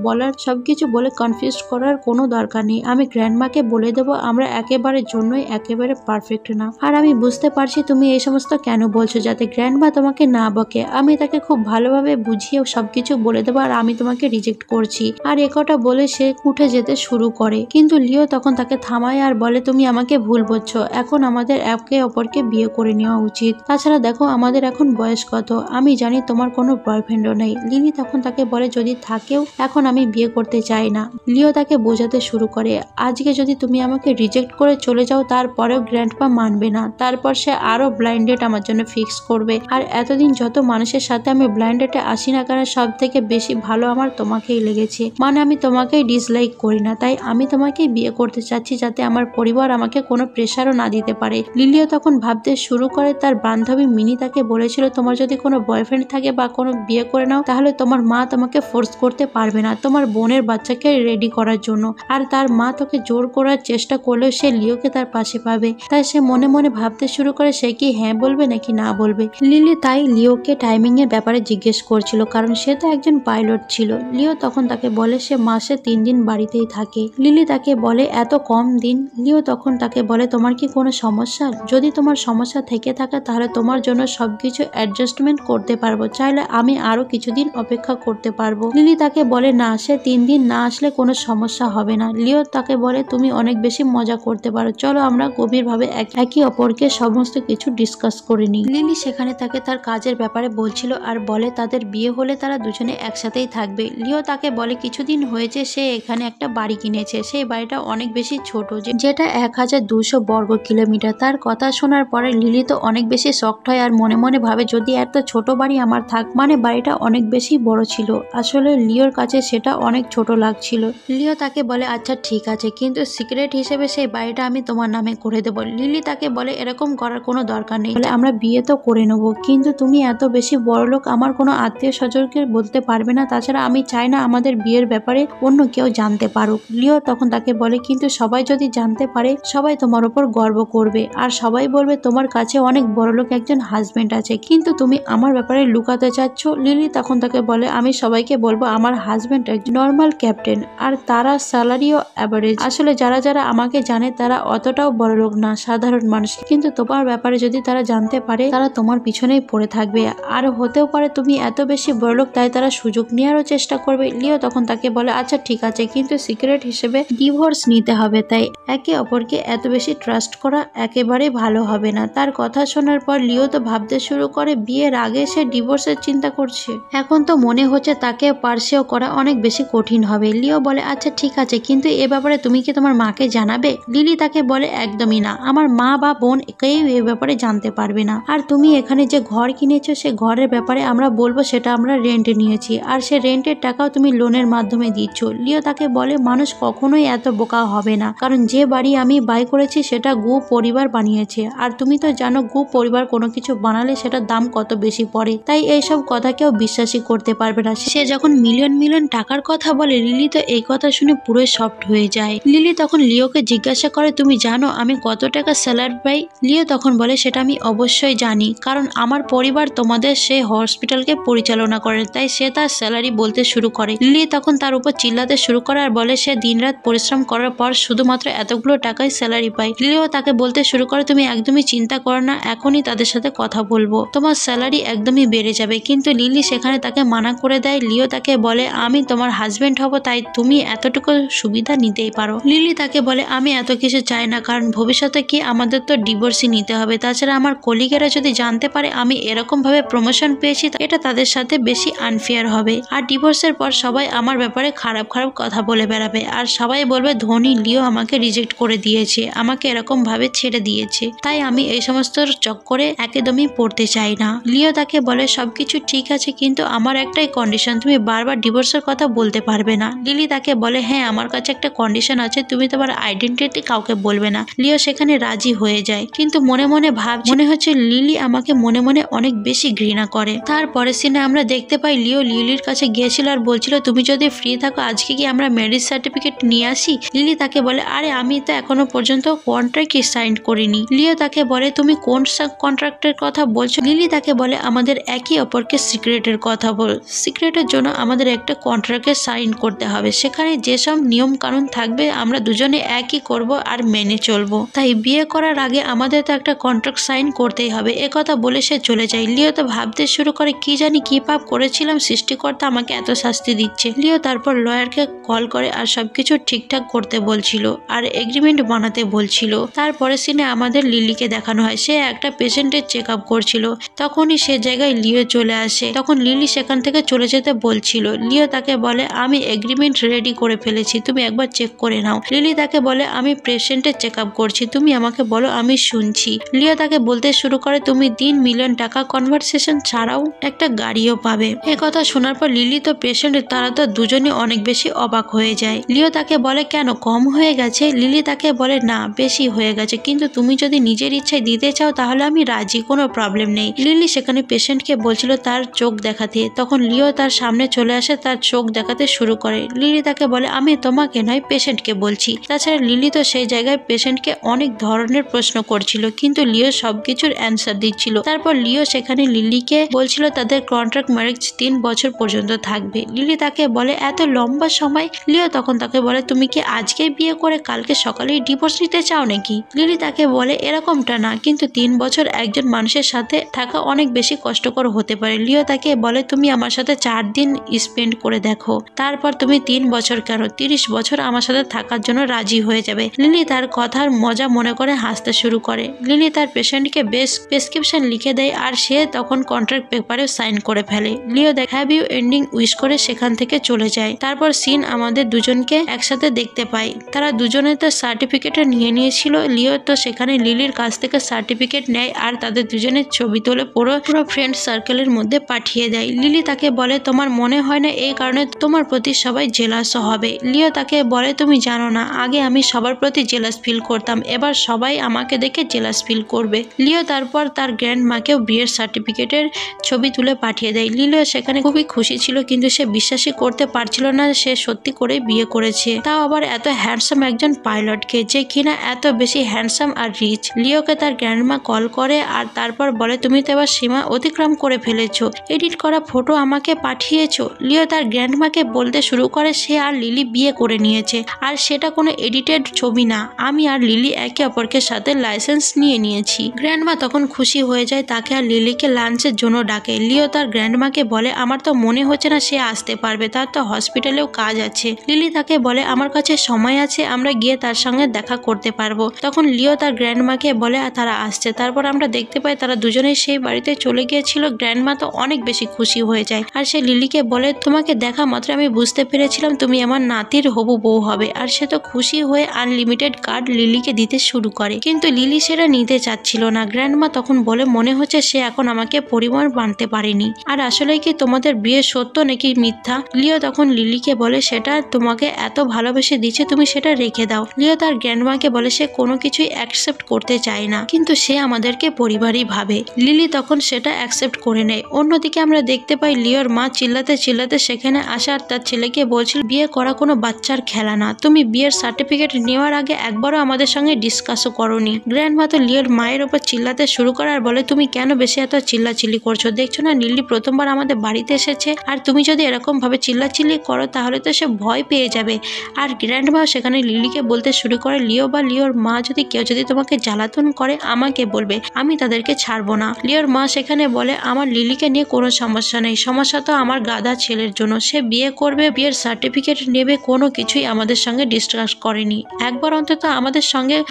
বলে কনফিউজ করার কোনো দরকার নেই। আমি গ্র্যান্ডমাকে বলে দেবো আমরা একেবারে জন্যই একেবারে পারফেক্ট না, আর আমি বুঝতে পারছি তুমি এই সমস্ত কেন বলছো যাতে গ্র্যান্ডমা তোমাকে না বকে। আমি তাকে খুব ভালোভাবে বুঝিয়ে সবকিছু বলে দেবো আর আমি তোমাকে রিজেক্ট করছি। আর একথা বলে সে উঠে যেতে শুরু করে, কিন্তু লিও তখন তাকে থামায় আর বলে তুমি আমাকে ভুল বুঝছো, এখন আমাদের একে অপরকে বিয়ে করে নেওয়া উচিত। তাছাড়া দেখো আমাদের এখন বয়স কত, আমি জানি তোমার কোনো বয়ফ্রেন্ডও নেই। লিলি তখন তাকে বলে যদি থাকেও এখন আমি বিয়ে করতে চাই না। লিও তাকে বোঝাতে শুরু করে আজকে যদি তুমি আমাকে রিজেক্ট করে চলে যাও তারপরেও গ্র্যান্ডপা মানবে না, তারপর সে আরো ব্লাইন্ড ডেট আমার জন্য ফিক্স করবে, আর এতদিন যত মানুষের সাথে আমি ব্লাইন্ড ডেটে আসি না কেন সব থেকে বেশি ভালো আমার তোমাকেই লেগেছে, মানে আমি তোমাকেই ডিসলাইক করি না, তাই আমি তোমাকেই বিয়ে করতে চাচ্ছি যাতে আমার পরিবার আমাকে কোনো প্রেশারও না দিতে পারে। লিলিও তখন ভাবতে শুরু করে তার বান্ধবী মিনি তাকে বলেছিল তোমার যদি কোনো বয়ফ্রেন্ড থাকে বা কোনো বিয়ে করে নাও তাহলে তোমার মা তোমাকে ফোর্স করতে পারবে না তোমার বোনের বাচ্চাকে রেডি করার জন্য, আর তার মা তোকে জোর করার চেষ্টা করলেও সে লিওকে তার পাশে পাবে। তাই সে মনে মনে ভাবতে শুরু করে সে কি হ্যাঁ বলবে নাকি না বলবে। লিলি তাই লিওকে টাইমিং এর ব্যাপারে জিজ্ঞেস করছিল, কারণ সে তো একজন পাইলট ছিল। লিও তখন তাকে বলে সে মাসে 3 দিন বাড়িতেই থাকে। লিলি তাকে বলে এত কম দিন? লিও তখন তাকে বলে তোমার কি কোনো সমস্যা? যদি তোমার সমস্যা থেকে থাকে তাহলে তোমার জন্য সবকিছু অ্যাডজাস্টমেন্ট করতে পারবো, চাইলে আমি আরো কিছুদিন অপেক্ষা করতে পারবো। লিলি তাকে বলে না, সে 3 দিন না আসলে কোনো সমস্যা হবে না। লিও তাকে বলে তুমি অনেক বেশি মজা করতে পারো, চলো আমরা গভীরভাবে একে অপরকে সমস্ত কিছু ডিসকাস করে নিই। লিলি সেখানে তাকে তার কাজের ব্যাপারে বলছিল আর বলে তাদের বিয়ে হলে তারা দুজনে একসাথেই থাকবে। লিও তাকে বলে কিছুদিন হয়েছে সে এখানে একটা বাড়ি কিনেছে, সেই বাড়িটা অনেক বেশি ছোট, যেটা 1200 বর্গ কিলোমিটার। তার কথা শোনার পরে লিলি তো অনেক বেশি শকড হয় আর মনে মনে ভাবে যদি এত ছোট বাড়ি আমার থাক, মানে বাড়িটা অনেক বেশি বড় ছিল। আসলে লিওর কাছে সেটা অনেক ছোট লাগছিল। লিও তাকে বলে আচ্ছা ঠিক আছে, কিন্তু সিক্রেট হিসেবে সেই বাড়িটা আমি তোমার নামে করে দেবো। লিলি তাকে বলে এরকম করার কোনো দরকার নেই, বলে আমরা বিয়ে তো করে নেবো, কিন্তু তুমি এত বেশি বড়লোক আমার কোনো আত্মীয় স্বজনকে বলতে পারবে না, তাছাড়া আমি চাই না আমাদের বিয়ের ব্যাপারে অন্য কেউ জানতে পারুক। লিও তখন তাকে বলে কিন্তু সবাই যদি জানতে পারে সবাই তোমার উপর গর্ব করবে আর সবাই বলবে তোমার কাছে অনেক বড়লোক একজন হাজবেন্ড আছে, কিন্তু তুমি আমার ব্যাপারে লুকাতে চাচ্ছ। লিলি তখন তাকে বলে আমি সবাইকে বলবো আমার হাজবেন্ড একজন নর্মাল ক্যাপ্টেন আর তারা স্যালারিও অ্যাভারেজ। আসলে যারা যারা আমাকে জানে তারা অতটাও বড়লোক না, সাধারণ মানুষ, কিন্তু তোমার ব্যাপারে যদি তারা জানতে পারে তারা তোমার পিছনেই পড়ে থাকবে আর হতেও পারে তুমি এত বেশি বড়লোক তাই তারা সুযোগ নেওয়ারও চেষ্টা করবে। লিও তখন তাকে বলে আচ্ছা ঠিক আছে, কিন্তু সিক্রেট হিসেবে ডিভোর্স নিতে হবে, তাই একে অপরকে এত বেশি ট্রাস্ট করা একেবারেই ভালো হবে না। তার কথা শোনার পর লিও তো ভাবতে শুরু করে বিয়ের আগে সে ডিভোর্সের চিন্তা করছে, এখন তো মনে হচ্ছে তাকে পার্সিও করা অনেক বেশি কঠিন হবে। লিও বলে আচ্ছা ঠিক আছে, কিন্তু এ ব্যাপারে তুমি কি তোমার মাকে জানাবে? লিলি তাকে বলে একদমই না, আমার মা বা বোন কেউ এ ব্যাপারে জানতে পারবে না। আর তুমি এখানে যে ঘর কিনেছো সে ঘরের ব্যাপারে আমরা বলবো সেটা আমরা রেন্টে নিয়েছি আর সে রেন্টের টাকাও তুমি লোনের মাধ্যমে দিচ্ছ। লিও তাকে বলে মানুষ কখনোই এত বোকা হবে না, কারণ যে বাড়ি আমি বাই করেছি সেটা গু পরিবার বানিয়েছে আর তুমি তো জানো গু পরিবার কোনো কিছু বানালে সেটার দাম কত বেশি পড়ে, তাই এইসব কথা কেউ বিশ্বাসই করতে পারবে না। সে যখন মিলিয়ন মিলিয়ন টাকার কথা বলে লিলি তো এই কথা শুনে পুরোই সফট হয়ে যায়। লিলি তখন লিওকে জিজ্ঞাসা করে তুমি জানো আমি কত টাকা স্যালারি পাই? লিও তখন বলে সেটা আমি অবশ্যই জানি, কারণ আমার পরিবার তোমাদের সেই হসপিটালকে পরিচালনা করে, তাই সে তার স্যালারি বলতে শুরু করে। লিলি তখন তার উপর চিল্লাতে শুরু করে আর বলে সে দিনরাত পরিশ্রম করার পর শুধুমাত্র এতগুলো টাকায় স্যালারি পায়। লিও তাকে বলতে শুরু করে তুমি একদমই চিন্তা করো না, এখনই তাদের সাথে কথা বলবো, তোমার স্যালারি একদমই বেড়ে যাবে। কিন্তু লিলি সেখানে তাকে মানা করে দেয়। লিও তাকে বলে আমি তোমার হাজবেন্ড হব, তাই তুমি এতটুকু সুবিধা নিতেই পারো। লিলি তাকে বলে আমি এত কিছু চাই না, কারণ ভবিষ্যতে কি আমাদের তো ডিভোর্সই নিতে হবে, তাছাড়া আমার কলিগেরা যদি জানতে পারে আমি এরকম ভাবে প্রমোশন পেয়েছি এটা তাদের সাথে বেশি আনফেয়ার হবে আর ডিভোর্সের পর সবাই আমার ব্যাপারে খারাপ খারাপ কথা বলে বেড়াবে আর সবাই বলবে ধনী লিও আমাকে রিজেক্ট করে দিয়েছে, আমাকে এরকম ভাবে ছেড়ে দিয়েছে, তাই আমি এই সমস্ত চক্করে একদমই পড়তে চাই না। লিও তাকে বলে সবকিছু ঠিক আছে, কিন্তু আমার একটাই কন্ডিশন, তুমি বারবার ডিভোর্সের কথা বলতে পারবে না। লিলি তাকে বলে হ্যাঁ আমার কাছে একটা কন্ডিশন আছে, তুমি তোমার আইডেন্টিটি কাউকে বলবে না। লিও সেখানে রাজি হয়ে যায়, কিন্তু মনে মনে মনে হচ্ছে লিলি আমাকে মনে মনে অনেক বেশি ঘৃণা করে। তারপরে সিনে আমরা দেখতে পাই লিও লিলির কাছে গিয়েছিল আর বলছিল তুমি যদি ফ্রি থাকো আজকে কি আমরা ম্যারেজ সার্টিফিকেট নিয়ে আসি? লিলি তাকে বলে আরে আমি তো এখনো পর্যন্ত কন্ট্রাক্ট সাইন করিনি। লিও তাকে বলে তুমি কোন কন্ট্রাক্টের কথা বলছো? লিলি তাকে বলে আমাদের একে অপরকে সিক্রেটের কথা বল, সিক্রেটের জন্য আমাদের একটা কন্ট্রাক্টে সাইন করতে হবে, সেখানে যেসব নিয়ম কানুন থাকবে আমরা দুজনে একই করব আর মেনে চলবো, তাই বিয়ে করার আগে আমাদের তো একটা কন্ট্রাক্ট সাইন করতেই হবে। একথা বলে সে চলে যায়। লিও তো ভাবতে শুরু করে কি জানি কি পাপ করেছিলাম, সৃষ্টিকর্তা আমাকে এত শাস্তি দিচ্ছে। লিও তারপর লয়ারকে কল করে আর সবকিছু ঠিকঠাক করতে বলছিল আর এগ্রিমেন্ট বানাতে বলছিল। তারপরে সিনে আমাদের লিলিকে দেখানো হয়, সে একটা পেশেন্টের চেক আপ করছিল, তখনই সে জায়গায় লিও চলে আসে। তখন লিলি সেখান থেকে চলে যেতে বলছিল। লিও তাকে বলে আমি এগ্রিমেন্ট রেডি করে ফেলেছি, তুমি একবার চেক করে নাও। লিলি তাকে বলে আমি পেশেন্টের চেক আপ করছি, তুমি আমাকে বলো আমি শুনছি। লিও তাকে বলতে শুরু করে তুমি 3 মিলিয়ন টাকা কনভারসেশন ছাড়াও একটা গাড়িও পাবে। কথা শোনার পর লিলি তো পেশেন্ট তারা তো দুজনে অনেক বেশি অবাক হয়ে যায়। লিও তাকে বলে কেন কম হয়ে গেছে? লিলি তাকে বলে না বেশি হয়ে গেছে, কিন্তু তুমি যদি নিজের ইচ্ছায় দিতে চাও তাহলে আমি রাজি, কোনো প্রবলেম নেই। লিলি সেখানে পেশেন্টকে বলছিল তার চোখ দেখাতে, তখন লিও তার সামনে চলে আসে, তার চোখ দেখাতে শুরু করে। লিলি তাকে বলে আমি তোমাকে নয় পেশেন্টকে বলছি। তাছাড়া লিলি তো সেই জায়গায় পেশেন্টকে অনেক ধরনের প্রশ্ন করছিল, কিন্তু লিও সবকিছুর অ্যান্সার দিচ্ছিল। তারপর লিও সেখানে লিলিকে বলছিল তাদের কন্ট্রাক্ট ম্যারেজ 3 বছর পর্যন্ত থাকবে। লিলি তাকে বলে এত লম্বা সময়? লিও তখন তাকে বলে তুমি কি আজকে বিয়ে করে কালকে সকালেই ডিভোর্স নিতে চাও নাকি? লিলি তাকে বলে এরকমটা না, কিন্তু 3 বছর একজন মানুষের সাথে থাকা অনেক বেশি কষ্টকর হতে পারে। লিও তাকে বলে তুমি আমার সাথে 4 দিন স্পেন্ড করে দেখো, তারপর তুমি 3 বছর কেন 30 বছর আমার সাথে থাকার জন্য রাজি হয়ে যাবে। লিলি তার কথার মজা মনে করে হাসতে শুরু করে। লিলি তার পেশেন্টকে বেশ প্রেসক্রিপশন লিখে দেয় আর সে তখন কন্ট্রাক্ট পেপারে সাইন করে ফেলে। লিও হ্যাভ ইউ এন্ডিং উইশ করে সেখান থেকে চলে যায়। তারপর সিন আমাদের দুজনকে একসাথে দেখতে পাই। তারা দুজনে তো সার্টিফিকেটও নিয়ে নিয়েছিল। লিও তো সেখানে লিলির কাছ থেকে সার্টিফিকেট নেয় আর তাদের দুজনের ছবি তুলে পুরো ফ্রেন্ড সার্কেলের মধ্যে পাঠিয়ে দেয়। লিলি তাকে বলে তোমার মনে হয় না এই কারণে তোমার প্রতি সবাই জেলাস হবে? লিও তাকে বলে তুমি জানো না, আগে আমি সবার প্রতি জেলাস ফিল করতাম, এবার সবাই আমাকে দেখে জেলাস ফিল করবে। লিও তারপর তার গ্র্যান্ড মাকেও বিয়ের সার্টিফিকেটের ছবি তুলে পাঠিয়ে দেয়। লিও সেখানে খুবই খুশি ছিল, কিন্তু সে বিশ্বাসই করতে পারছিল না সে সত্যি করে বিয়ে করেছে, তাও আবার এত হ্যান্ডসাম একজন পাইলটকে, যে কিনা এত বেশি হ্যান্ডসাম আর রিচ। লিওকে তার গ্র্যান্ডমা কল করে আর তারপর বলে তুমি তো এবার সীমা অতিক্রম করে ফেলেছো, এডিট করা ফটো আমাকে পাঠিয়েছো। লিও তার গ্র্যান্ডমাকে বলতে শুরু করে সে আর লিলি বিয়ে করে নিয়েছে আর সেটা কোনো এডিটেড ছবি না, আমি আর লিলি একে অপরকে সাথে লাইসেন্স নিয়ে নিয়েছি। গ্র্যান্ডমা তখন খুশি হয়ে যায়, তাকে আর লিলিকে লাঞ্চের জন্য ডাকে। লিও তার গ্র্যান্ডমাকে বলে আমার তো মনে হচ্ছে না সে আসতে পারবে, তার তো হসপিটালেও কাজ আছে। লিলি তাকে বলে আমার কাছে সময় আছে, আমরা গিয়ে তার সঙ্গে দেখা করতে পারবো। তখন লিও তার গ্র্যান্ডমাকে বলে তারা আসছে। তারপর আমরা দেখতে পাই তারা দুজনেই সেই বাড়িতে চলে গিয়েছিল। গ্র্যান্ডমা তো অনেক বেশি খুশি হয়ে যায় আর সে লিলিকে বলে তোমাকে দেখা মাত্র আমি বুঝতে পেরেছিলাম তুমি আমার নাতির হবু বউ হবে। আর সে তো খুশি হয়ে আনলিমিটেড কার্ড লিলিকে দিতে শুরু করে, কিন্তু লিলি সেটা নিতে চাচ্ছিল না। গ্র্যান্ডমা তখন বলে মনে হচ্ছে সে এখন আমাকে পরিবার মানতে পারেনি, আর আসলে কি তোমাদের বিয়ে সত্য নাকি মিথ্যা? লিও তখন লিলিকে বলে সেটা তোমাকে এত ভালোবেসে দিচ্ছে, তুমি সেটা রেখে দাও। লিও তার গ্র্যান্ডমাকে বলে সে কোনো কিছুই অ্যাকসেপ্ট করতে চায় না, কিন্তু সে আমাদেরকে পরিবারই ভাবে। লিলি তখন সেটা অ্যাকসেপ্ট করে নেয়। অন্যদিকে আমরা দেখতে পাই লিওর মা চিল্লাতে চিল্লাতে সেখানে আসে আর তার ছেলেকে বলছিল বিয়ে করা কোনো বাচ্চার খেলা না, তুমি বিয়ের সার্টিফিকেট নেওয়ার আগে একবারও আমাদের সঙ্গে ডিসকাসও করোনি। গ্র্যান্ডমা তো লিওর মায়ের ওপর চিল্লাতে শুরু করে আর বলে তুমি কেন বেশি এত চিল্লাচিল্লি করছো, দেখছো না লিলি প্রথমবার আমাদের বাড়িতে এসেছে, আর তুমি যদি এরকম ভাবে চিল্লাচিল্লি করো তাহলে তো সে ভয় পেয়ে যাবে। আর গ্র্যান্ডমা সেখানে লিলিকে বলতে শুরু করে লিও বা লিওর মা যদি কেউ যদি তোমাকে জ্বালাতন করে আমাকে বলবে, আমি তাদেরকে ছাড়বো না। লিওর মা সেখানে বলে আমার লিলিকে নিয়ে কোনো সমস্যা নেই, সমস্যা তো আমার গাধা ছেলের জন্য, সে বিয়ে করবে, বিয়ের সার্টিফিকেট নেবে, কোনো কিছুই আমাদের সঙ্গে ডিসকাস করেনি। একবার অন্তত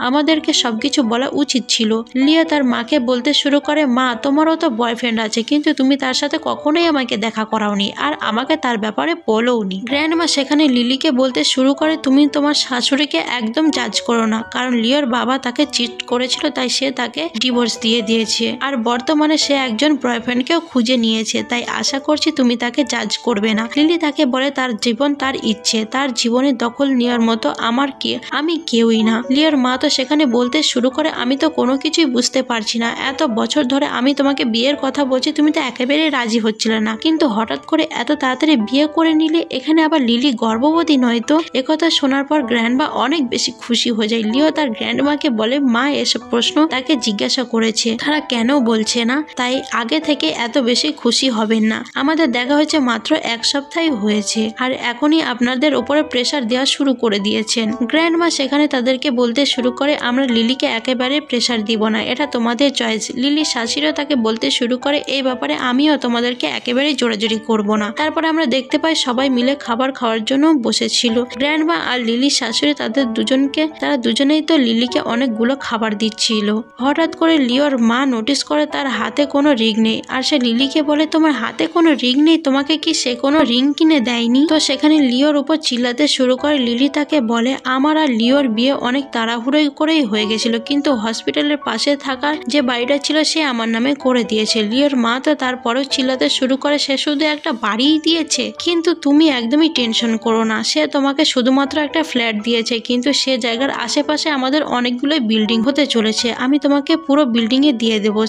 আমাদেরকে সবকিছু বলা উচিত ছিল। লিও তার মাকে বলতে শুরু করে মা তোমারও তো বয়ফ্রেন্ড আছে, কিন্তু তুমি তার সাথে কখনোই আমাকে দেখা করাওনি আর আমাকে তার ব্যাপারে বলোওনি। গ্র্যান্ডমা সেখানে লিলিকে বলতে শুরু করে তুমি তোমার শাশুড়িকে একদম জাজ করো না, কারণ লিওর বাবা তাকে চিট করেছিল তাই সে তাকে ডিভোর্স দিয়ে দিয়েছে, আর বর্তমানে সে একজন বয়ফ্রেন্ডকেও খুঁজে নিয়েছে, তাই আশা করছি তুমি তাকে জাজ করবে না। লিলি তাকে বলে তার জীবন তার ইচ্ছে, তার জীবনের দখল নেওয়ার মতো আমি কেউই না। লিওর মা তো সেখানে বলতে শুরু করে আমি তো কোনো কিছুই বুঝতে পারছি না, এত বছর ধরে আমি তোমাকে বিয়ের কথা বলছি, তুমি তো একেবারে রাজি হচ্ছিলে না, কিন্তু হঠাৎ করে এত তাড়াতাড়ি বিয়ে করে নিলে, এখানে আবার লিলি গর্ভবতী নয় তো? একথা শোনার পর গ্র্যান্ডমা অনেক বেশি খুশি হয়ে যায়। লিও তার গ্র্যান্ডমাকে বলে মা এসব প্রশ্ন তাকে জিজ্ঞাসা করেছে, তারা কেন বলছে না, তাই আগে থেকে এত বেশি খুশি হবেন না, আমাদের দেখা হয়েছে মাত্র 1 সপ্তাহই হয়েছে আর এখনই আপনাদের উপরে প্রেসার দেওয়া শুরু করে দিয়েছেন। গ্র্যান্ডমা সেখানে তাদেরকে বলতে শুরু করে আমরা লিলিকে একেবারে প্রেসার দিব না, এটা তোমাদের চয়েস। লিলি শাশুড়িও তাকে বলতে শুরু করে এই ব্যাপারে আমিও তোমাদেরকে একেবারে জোরাজোরি করব না। তারপরে আমরা দেখতে পাই সবাই মিলে খাবার খাওয়ার জন্য বসেছিল। গ্র্যান্ডমা আর লিলির শাশুড়ি তারা দুজনেই তো লিলিকে অনেকগুলো খাবার দিচ্ছিল। হঠাৎ করে লিওর মা নোটিস করে তার হাতে কোনো রিং নেই আর সে লিলিকে বলে তোমার হাতে কোনো রিং নেই, তোমাকে কি সে কোনো রিং কিনে দেয়নি? তো সেখানে লিওর উপর চিল্লাতে শুরু করে। লিলি তাকে বলে আমার আর লিওর বিয়ে অনেক তাড়াহুড়ো করেই হয়ে গেছিল, কিন্তু হসপিটালের পাশে থাকার যে বাড়িটা ছিল সে আমার নামে করে দিয়েছে। লিওর মা তো তারপরেও চিল্লাতে শুরু করে সে শুধু একটা বাড়িই দিয়েছে, কিন্তু তুমি একদমই টেনশন করো না, সে তোমাকে শুধুমাত্র একটা ফ্ল্যাট দিয়েছে, কিন্তু সে জায়গার আশেপাশে আমাদের অনেকগুলোই বিল্ডিং হতে চলেছে, আমি তোমাকে পুরো বিল্ডিং এ দিয়ে দেবো,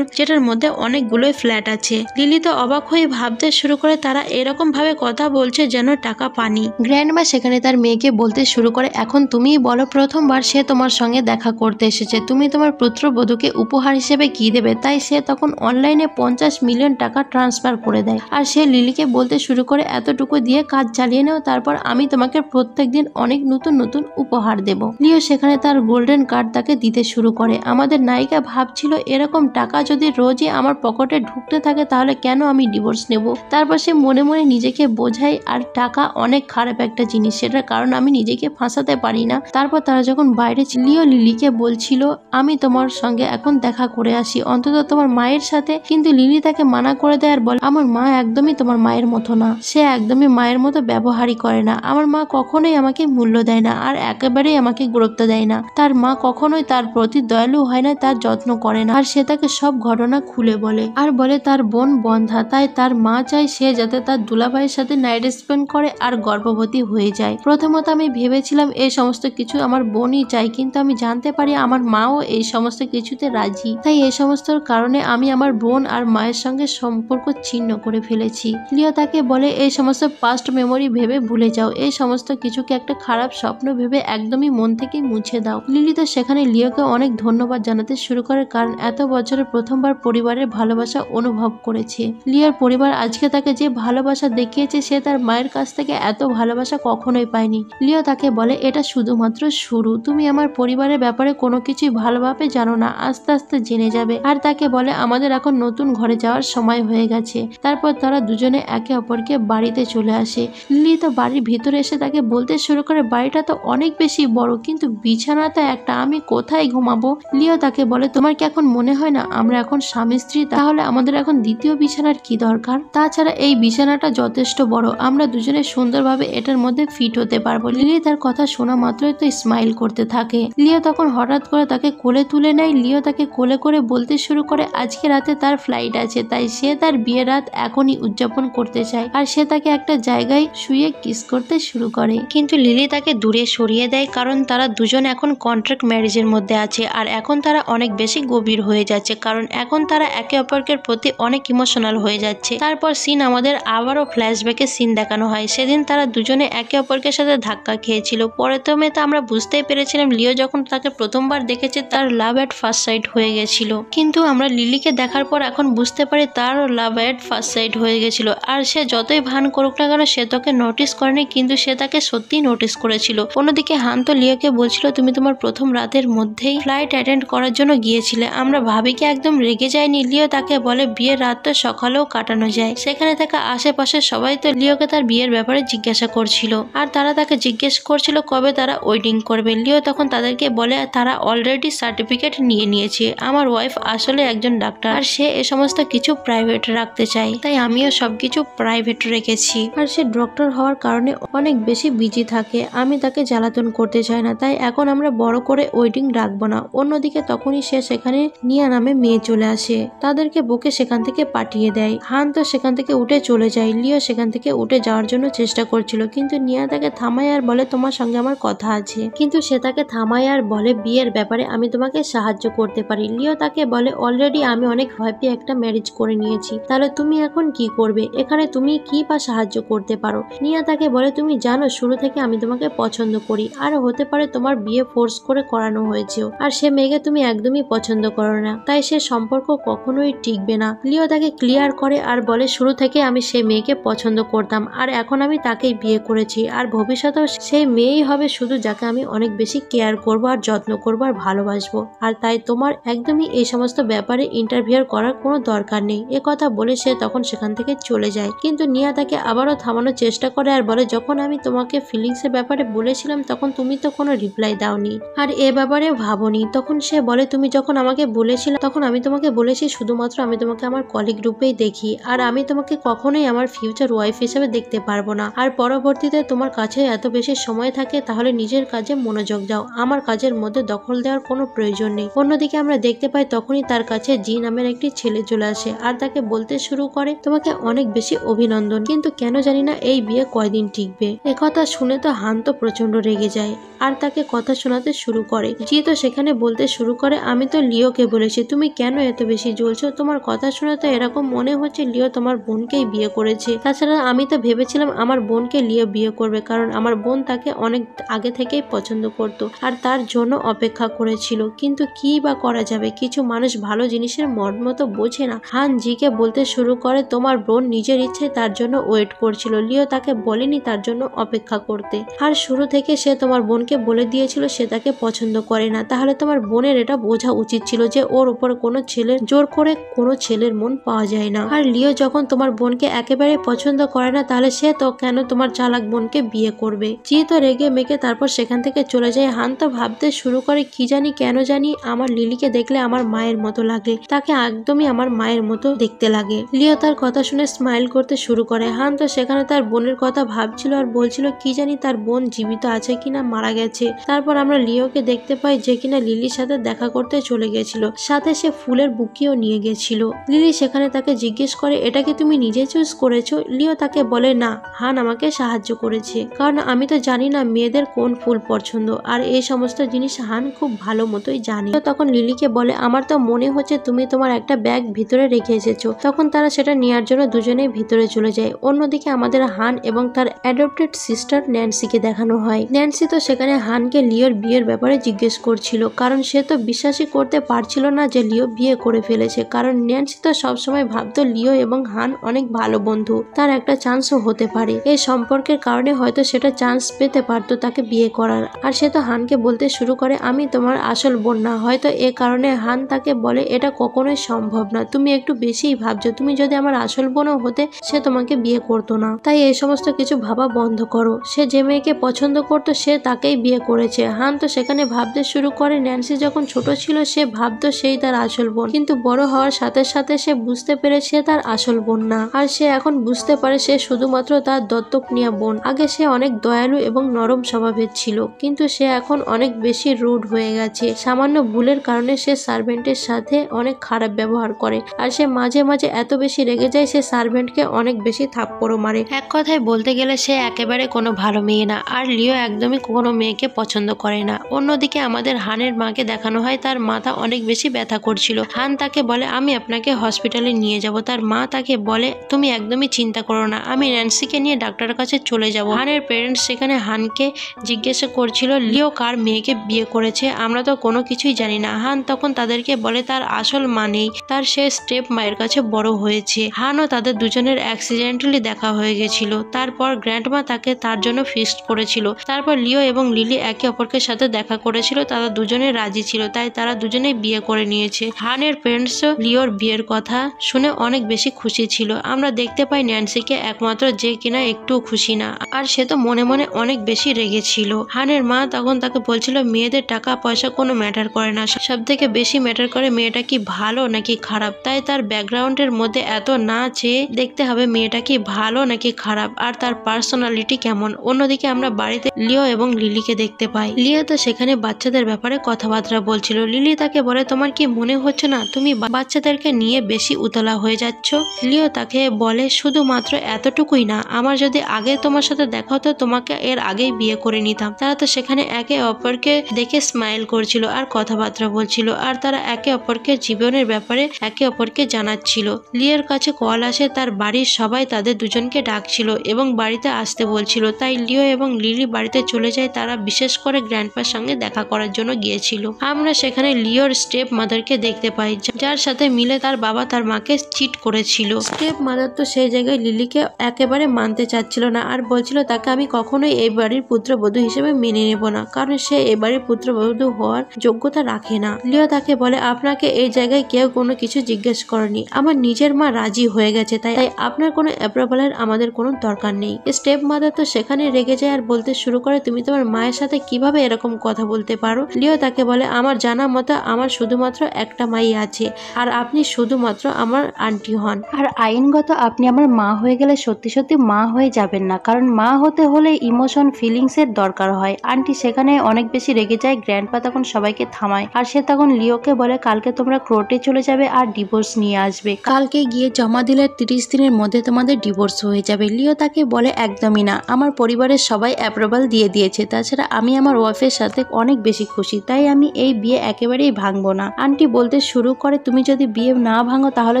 যেটার মধ্যে অনেকগুলোই ফ্ল্যাট আছে। লিলি তো অবাক হয়ে ভাবতে শুরু করে তারা এরকম ভাবে কথা বলছে যেন টাকা পানি। গ্র্যান্ডমা সেখানে তার মেয়েকে বলতে শুরু করে এখন তুমিই বলো, প্রথমবার সে তোমার সঙ্গে দেখা করতে এসেছে, তুমি তোমার পুত্রবধূকে উপহার হিসেবে কি দেবে? তাই সে তখন অনলাইনে 50 মিলিয়ন টাকা ট্রান্সফার করে দেয়। আর সে লিলিকে বলতে শুরু করে এতটুকু দিয়ে কাজ চালিয়ে নেও, তারপর আমি তোমাকে প্রত্যেকদিন অনেক নতুন নতুন উপহার দেব। লিও সেখানে তার গোল্ডেন কার্ড তাকে দিতে শুরু করে। আমাদের নায়িকা ভাবছিল এরকম টাকা যদি রোজই আমার পকেটে ঢুকতে থাকে তাহলে কেন আমি ডিভোর্স নেব। তারপর সে মনে মনে নিজেকে বোঝায় আর টাকা অনেক খারাপ একটা জিনিস, সেটার কারণ আমি নিজেকে ফাঁসাতে পারি না। তারপর তারা যখন বাইরে লিও লিলিকে বলছিল আমি তোমার সঙ্গে এখন দেখা করে আসি, অন্তত তোমার মায়ের সাথে, কিন্তু লিলি তাকে মানা করে দেয় আর বলে আমার মা একদমই তোমার মায়ের মতো না, সে একদমই মায়ের মতো ব্যবহারই করে না, আমার মা কখনোই আমাকে মূল্য দেয় না আর একেবারেই আমাকে গুরুত্ব দেয় না, তার মা কখনোই তার প্রতি দয়ালু হয় না, তার যত্ন করে না। আর সে তাকে সব ঘটনা খুলে বলে আর বলে তার বোন বন্ধা, তাই তার মা চায় সে যাতে তার দুলাভাইয়ের সাথে নাইট স্পেন্ড করে আর গর্ভবতী হয়ে যায়। প্রথমত আমি ভেবেছিলাম এই সমস্ত কিছু আমার বোনই চাই, কিন্তু আমি জানতে পারি আমার মাও এই সমস্ত কিছুতে রাজি, তাই এই সমস্ত কারণে আমি আমার বোন আর মায়ের সঙ্গে সম্পর্ক ছিন্ন করে ফেলেছি। লিও তাকে বলে এই সমস্ত পাস্ট মেমোরি ভেবে ভুলে যাও, এই সমস্ত কিছুকে একটা খারাপ স্বপ্ন ভেবে একদমই মন থেকে মুছে দাও। লিলি তো সেখানে লিওকে অনেক ধন্যবাদ জানাতে শুরু করে, কারণ এত বছরে প্রথমবার পরিবারের ভালোবাসা অনুভব করেছে। লিওর পরিবার আজকে তাকে যে ভালোবাসা দেখিয়েছে সে তার মায়ের কাছ থেকে এত ভালোবাসা কখনোই পায়নি। লিও তাকে বলে এটা শুধুমাত্র শুরু, তুমি আমার পরিবারের ব্যাপারে কোনো কিছুই ভালোভাবে জানো না, আস্তে আস্তে জেনে যাবে। আর তাকে বলে আমাদের এখন নতুন ঘরে যাওয়ার সময় হয়ে গেছে। তারপর তারা দুজনে একে অপরকে বাড়িতে চলে আসে। লিলি তো বাড়ির ভিতরে এসে তাকে বলতে শুরু করে বাড়িটা তো অনেক বেশি বড়, কিন্তু বিছানা তো একটা, আমি কোথায় ঘুমাবো। লিও তাকে বলে তোমার কি এখন মনে হয় না আমরা এখন স্বামী স্ত্রী, তাহলে আমাদের এখন দ্বিতীয় বিছানার কি দরকার, তাছাড়া এই বিছানাটা যথেষ্ট বড়, আমরা দুজনে সুন্দরভাবে এটার মধ্যে ফিট হতে পারবো। লিলি তার কথা শোনা মাত্রই তো স্মাইল করতে থাকে। লিও তখন হঠাৎ করে তাকে কোলে তুলে নেয়। লিও তাকে কোলে করে বলতে শুরু করে আজকে রাতে তার ফ্লাইট আছে, তাই সে তার বিয়ের রাত এখনই উদযাপন করতে চায়। আর সে তাকে একটা জায়গায় শুয়ে কিস করতে শুরু করে, কিন্তু লিলি তাকে দূরে সরিয়ে দেয়, কারণ তারা দুজন এখন কন্ট্রাক্ট ম্যারেজের মধ্যে আছে আর এখন তারা অনেক বেশি গভীর হয়ে যাচ্ছে, কারণ এখন তারা একে অপরের প্রতি অনেক ইমোশনাল হয়ে যাচ্ছে। তারপর সিন আমাদের আবারও ফ্ল্যাশব্যাকে সিন দেখানো হয়। সেদিন তারা দুজনে একে অপরের সাথে ধাক্কা খেয়েছিল। প্রথমে তো আমরা বুঝতেই পেরেছিলাম লিও যখন তাকে প্রথমবার দেখেছে তার লাভ এট ফার্স্ট সাইট হয়ে গেছিল, কিন্তু আমরা লিলিকে দেখার পর এখন বুঝতে পারি তারও লাভ এট ফার্স্ট সাইট হয়ে গেছিল। আর সে যতই ভান করুক না কেন সে তোকে নোটিস করেনি, কিন্তু সে তাকে সত্যিই নোটিস করেছিল। অন্যদিকে হান তো লিওকে বলছিল তুমি তোমার প্রথম রাতের মধ্যেই ফ্লাইট অ্যাটেন্ড করার জন্য গিয়েছিলে, আমরা ভাবিকে একদম রেগে যায়নি। লিও তাকে বলে বিয়ের রাত তো সকালেও কাটানো যায়। সেখানে থাকা আশেপাশে সবাই তো লিওকে তার বিয়ের ব্যাপারে জিজ্ঞাসা করছিল আর তারা তাকে জিজ্ঞেস করছিল কবে তারা ওয়েডিং করবে। লিও তখন তাদেরকে বলে তারা অলরেডি সার্টিফিকেট নিয়ে নিয়েছে, আমার ওয়াইফ আসলে একজন ডাক্তার আর সে এ সমস্ত কিছু প্রাইভেট রাখতে চায়, তাই আমিও সবকিছু প্রাইভেট রেখেছি। আর সে ডক্টর হওয়ার কারণে অনেক বেশি বিজি থাকে, আমি তাকে জ্বালাতন করতে চাই না, তাই এখন আমরা বড় করে ওয়েডিং রাখবো না। অন্যদিকে তখনই সে সেখানে নিয়া নামে মেয়ে চলে আসে, তাদেরকে বুকে সেখান থেকে পাঠিয়ে দেয়। হান তো সেখান থেকে উঠে চলে যায়। লিও সেখান থেকে উঠে যাওয়ার জন্য চেষ্টা করছিল, কিন্তু নিয়া তাকে থামায় আর বলে তোমার সঙ্গে আমার কথা আছে, কিন্তু সে তাকে থামায় আর বলে বিয়ের ব্যাপারে আমি তোমাকে সাহায্য করতে পারি। লিও তাকে বলে অলরেডি আমি অনেক হ্যাপি একটা ম্যারেজ করে নিয়েছি, তাহলে তুমি এখন কি করবে, এখানে তুমি কি বা সাহায্য করতে পারো। নিয়া তাকে বলে তুমি জানো শুরু থেকে আমি তোমাকে পছন্দ করি, আর হতে পারে তোমার বিয়ে ফোর্স করে করানো হয়েছে, আর সে মেয়েকে তুমি একদমই পছন্দ করো না, তাই সে সম্পর্ক কখনোই টিকবে না। লিও তাকে ক্লিয়ার করে আর বলে শুরু থেকে আমি সেই মেয়েকে পছন্দ করতাম আর এখন আমি তাকেই বিয়ে করেছি, আর ভবিষ্যতেও সেই মেয়েই হবে শুধু যাকে আমি অনেক বেশি কেয়ার করবো আর যত্ন করবো আর ভালোবাসবো, আর তাই তোমার একদমই এই সমস্ত ব্যাপারে ইন্টারভিউ করার কোনো দরকার নেই। এ কথা বলে সে তখন সেখান থেকে চলে যায়, কিন্তু নিয়া তাকে আবারও থামানোর চেষ্টা করে আর বলে যখন আমি তোমাকে ফিলিংস এর ব্যাপারে বলেছিলাম তখন তুমি তো কোনো রিপ্লাই দাওনি আর এ ব্যাপারে ভাবোনি। তখন সে বলে তুমি যখন আমাকে বলেছিলে তখন আমি তোমাকে বলেছি শুধুমাত্র আমি তোমাকে আমার কলিগ গ্রুপেই দেখি, আর আমি তোমাকে কখনোই আমার ফিউচার ওয়াইফ হিসেবে দেখতে পারবো না, আর পরবর্তীতে তোমার কাছে এত বেশি সময় থাকে তাহলে নিজের কাজে মনোযোগ দাও, আমার কাজের মধ্যে দখল দেওয়ার কোনো প্রয়োজন নেই। অন্যদিকে আমরা দেখতে পাই তখনই তার কাছে জি নামের একটি ছেলে চলে আসে আর তাকে বলতে শুরু করে তোমাকে অনেক বেশি অভিনন্দন, কিন্তু কেন জানি না এই বিয়ে কয়দিন টিকবে। একথা শুনে তো হান তো প্রচন্ড রেগে যায় আর তাকে কথা শোনাতে শুরু করে। জি তো সেখানে বলতে শুরু করে আমি তো লিওকে বলেছি তুমি কেন এত বেশি জ্বলছো, তোমার কথা শুনে তো এরকম মনে হচ্ছে লিও তোমার বোনকেই বিয়ে করেছে, তাছাড়া আমি তো ভেবেছিলাম আমার বোনকে লিও বিয়ে করবে, কারণ আমার বোন তাকে অনেক আগে থেকেই পছন্দ করতো আর তার জন্য অপেক্ষা করেছিল, কিন্তু কি বা করা যাবে, কিছু মানুষ ভালো জিনিসের জিনিসের মর্ম তো বোঝে না। হান জিকে বলতে শুরু করে তোমার বোন নিজের ইচ্ছায় তার জন্য ওয়েট করছিল, লিও তাকে বলেনি তার জন্য অপেক্ষা করতে। আর শুরু থেকে সে তোমার বোনকে বলে দিয়েছিল সে তাকে পছন্দ করে না। তাহলে তোমার বোনের এটা বোঝা উচিত ছিল যে ওর উপর কোনো ছেলের জোর করে কোনো ছেলের মন পাওয়া যায় না। আর লিও যখন তোমার বোনকে একেবারে পছন্দ করে না তাহলে সে তো কেন তোমার চালাক বোনকে বিয়ে করবে। জি তো রেগে মেগে তারপর সেখান থেকে চলে যায়। হান তো ভাবতে শুরু করে কি জানি কেন জানি আমার লিলিকে দেখলে আমার মায়ের মতো লাগে, তাকে একদমই আমার মায়ের মতো দেখতে লাগে। লিও তার কথা শুনে স্মাইল করতে শুরু করে। হান তো সেখানে তার বোনের কথা ভাবছিল আর বলছিল কি জানি তার বোন জীবিত আছে কিনা মারা গেছে। তারপর আমরা লিওকে দেখতে পাই যে কিনা লিলির সাথে দেখা করতে চলে গেছিল, সাথে সে ফুলের বুকিও নিয়ে গেছিল। লিলি সেখানে তাকে জিজ্ঞেস করে এটা কি তুমি নিজে চুজ করেছো? লিও তাকে বলে না, হান আমাকে সাহায্য করেছে, কারণ আমি তো জানি না মেয়েদের কোন ফুল পছন্দ, আর এই সমস্ত জিনিস হান খুব ভালো মতোই জানে। তখন লিলিকে বলে আমার তো মনে হচ্ছে তুমি তোমার একটা ব্যাগ ভিতরে রেখে এসেছো। তখন তারা সেটা নেওয়ার জন্য দুজনেই ভিতরে চলে যায়। অন্যদিকে আমাদের হান এবং তার অ্যাডপ্টেড সিস্টার ন্যান্সিকে দেখানো হয়। ন্যান্সি তো সেখানে হানকে লিওর বিয়ের ব্যাপারে জিজ্ঞেস করছিল, কারণ সে তো বিশ্বাসই করতে পারছিল না যে লিও বিয়ে করে ফেলেছে। কারণ ন্যান্সি তো সবসময় ভাবতো লিও এবং হান অনেক ভালো বন্ধু, তার একটা চান্সও হতে পারে, এই সম্পর্কের কারণে হয়তো সেটা চান্স পেতে পারতো তাকে বিয়ে করার। আর সে তো হানকে বলতে শুরু করে আমি তোমার আসল বোন না। হয়তো এ কারণে হান তাকে বলে এটা কখনোই সম্ভব না, তুমি একটু বেশিই ভাবছো, তুমি যদি আমার আসল বোনও হতে সে তোমাকে বিয়ে করতো না। তাই এই সমস্ত কিছু ভাবা বন্ধ করো, সে যে মেয়েকে পছন্দ করতো সে তাকেই বিয়ে করেছে। হান তো সেখানে ভাবতে শুরু করে ন্যান্সি যখন ছোট ছিল সে ভাবতো সেই তার আসল বোন, কিন্তু বড় হওয়ার সাথে সাথে সে বুঝতে পেরেছে তার আসল বোন না। আর সে এখন বুঝতে পারে সে শুধুমাত্র তার দত্তক নেওয়া বোন। আগে সে অনেক দয়ালু এবং নরম স্বভাবের ছিল, কিন্তু সে এখন অনেক বেশি রুড হয়ে গেছে। সামান্য ভুলের কারণে সে সার্ভেন্টের সাথে অনেক খারাপ ব্যবহার করে, আর সে মাঝে মাঝে এত বেশি রেগে যায় সে সার্ভেন্টকে অনেক বেশি থাপ্পড়ও মারে। এক কথায় বলতে গেলে সে একেবারে কোনো ভালো মেয়ে না। আর লিও একদমই কোনো মেয়েকে পছন্দ করে না। অন্যদিকে আমাদের হানের মাকে দেখানো হয় তার মাথা অনেক বেশি ব্যথা করছিল। হান তাকে বলে আমি আপনাকে হসপিটালে নিয়ে যাব। তার মা তাকে বলে তুমি একদমই চিন্তা করো না, আমি ন্যান্সিকে নিয়ে ডাক্তারের কাছে চলে যাব। হানের পেরেন্টস সেখানে হানকে জিজ্ঞাসা করছিল লিও কার মেয়েকে বিয়ে করেছে, আমরা তো কোনো কিছুই জানি না। হান তখন তাদেরকে বলে তার আসল মা নেই, তার সে স্টেপ মায়ের কাছে বড় হয়েছে। হানও তাদের দুজনের অ্যাক্সিডেন্টালি দেখা হয়ে গেছিল। তারপর গ্র্যান্ডমা তাকে তার জন্য ফিক্সড করেছিল। তারপর লিও এবং লিলি একে অপরকে সাথে দেখা করেছিল, তারা দুজনে রাজি ছিল, তাই তারা দুজনেই বিয়ে করে নিয়েছে। হানের পেরেন্টসও লিওর বিয়ের কথা শুনে অনেক বেশি খুশি ছিল। আমরা দেখতে পাই ন্যান্সিকে একমাত্র যে কিনা একটু খুশি না, আর সে তো মনে মনে অনেক বেশি রেগেছিল। হানের মা তখন তাকে বলছিল মেয়েদের টাকা পয়সা কোনো ম্যাটার করে না, সব থেকে বেশি ম্যাটার করে মেয়েটা কি ভালো নাকি খারাপ। তাই তার ব্যাকগ্রাউন্ডের মধ্যে এত না চেয়ে দেখতে হবে মেয়েটা কি ভালো নাকি খারাপ, আর তার পার্সোনালিটি কেমন। অন্যদিকে আমরা বাড়িতে লিও এবং লিলিকে দেখতে পাই। লিও তো সেখানে বাচ্চাদের ব্যাপারে কথাবার্তা বলছিল। লিলি তাকে বলে তোমার কি মনে হচ্ছে না তুমি বাচ্চাদেরকে নিয়ে বেশি উতলা হয়ে যাচ্ছ? লিও তাকে বলে শুধুমাত্র এতটুকুই না, আমার যদি আগে তোমার সাথে দেখা হতো তোমাকে এর আগেই বিয়ে করে নিতাম। তারা তো সেখানে একে অপরকে দেখে স্মাইল করছিল আর কথাবার্তা বলছিল, আর তারা একে অপরকে জীবনের ব্যাপারে একে অপরকে জানাচ্ছিল। লিওর কাছে কল আসে, তার বাড়ির সবাই তাদের দুজনকে ডাকছিল এবং বাড়িতে আসতে বলছিল। তাই লিও এবং লিলি বাড়িতে চলে যায়, তারা বিশেষ করে গ্র্যান্ডপার সঙ্গে দেখা করার জন্য গিয়েছিল। আমরা সেখানে লিওর স্টেপ মাদারকে দেখতে পাই, যার সাথে মিলে তার বাবা তার মাকে চিট করেছিল। স্টেপ মাদার তো সেই জায়গায় লিলিকে একেবারে মানতে চাচ্ছিল না, আর বলছিল তাকে আমি কখনোই এই বাড়ির পুত্রবধূ হিসেবে মেনে নেব না, কারণ সে এই বাড়ির পুত্রবধূ হওয়ার যোগ্যতা রাখে না। লিও তাকে বলে আপনাকে এই জায়গায় কেউ কোনো কিছু জিজ্ঞেস করেনি, আমার নিজের মা রাজি হয়ে গেছে, তাই আপনার কোনো অ্যাপ্রুভালের আমাদের কোনো দরকার নেই। স্টেপ মাদার তো সেখানে রেগে যায় আর বলতে শুরু করে তুমি তোমার মায়ের সাথে কিভাবে এরকম কথা বলতে পারো। লিও তাকে বলে আমার জানা মতো আমার শুধুমাত্র একটা মাই আছে, আর আপনি শুধুমাত্র আমার আন্টি হন, আর আইনগত আপনি আমার মা হয়ে গেলে সত্যি সত্যি মা হয়ে যাবেন না, কারণ মা হতে হলে ইমোশন ফিলিংস এর দরকার হয়। আন্টি সেখানে অনেক বেশি রেগে যায়। গ্র্যান্ডপা তখন সবাইকে থামায়, আর সে তখন লিওকে বলে কালকে তোমরা কোর্টে চলে যাবে আর ডিভোর্স নিয়ে আসবে, কালকে গিয়ে জমা দিলে 30 দিনের মধ্যে তোমাদের ডিভোর্স হয়ে যাবে। লিও তাকে বলে একদমই না, আমার পরিবারের সবাই অ্যাপ্রুভাল দিয়ে দিয়েছে, তাছাড়া আমি আমার ওয়াইফের সাথে অনেক বেশি খুশি, তাই আমি এই বিয়ে একেবারেই ভাঙবো না। আন্টি বলতে শুরু করে তুমি যদি বিয়ে না ভাঙো তাহলে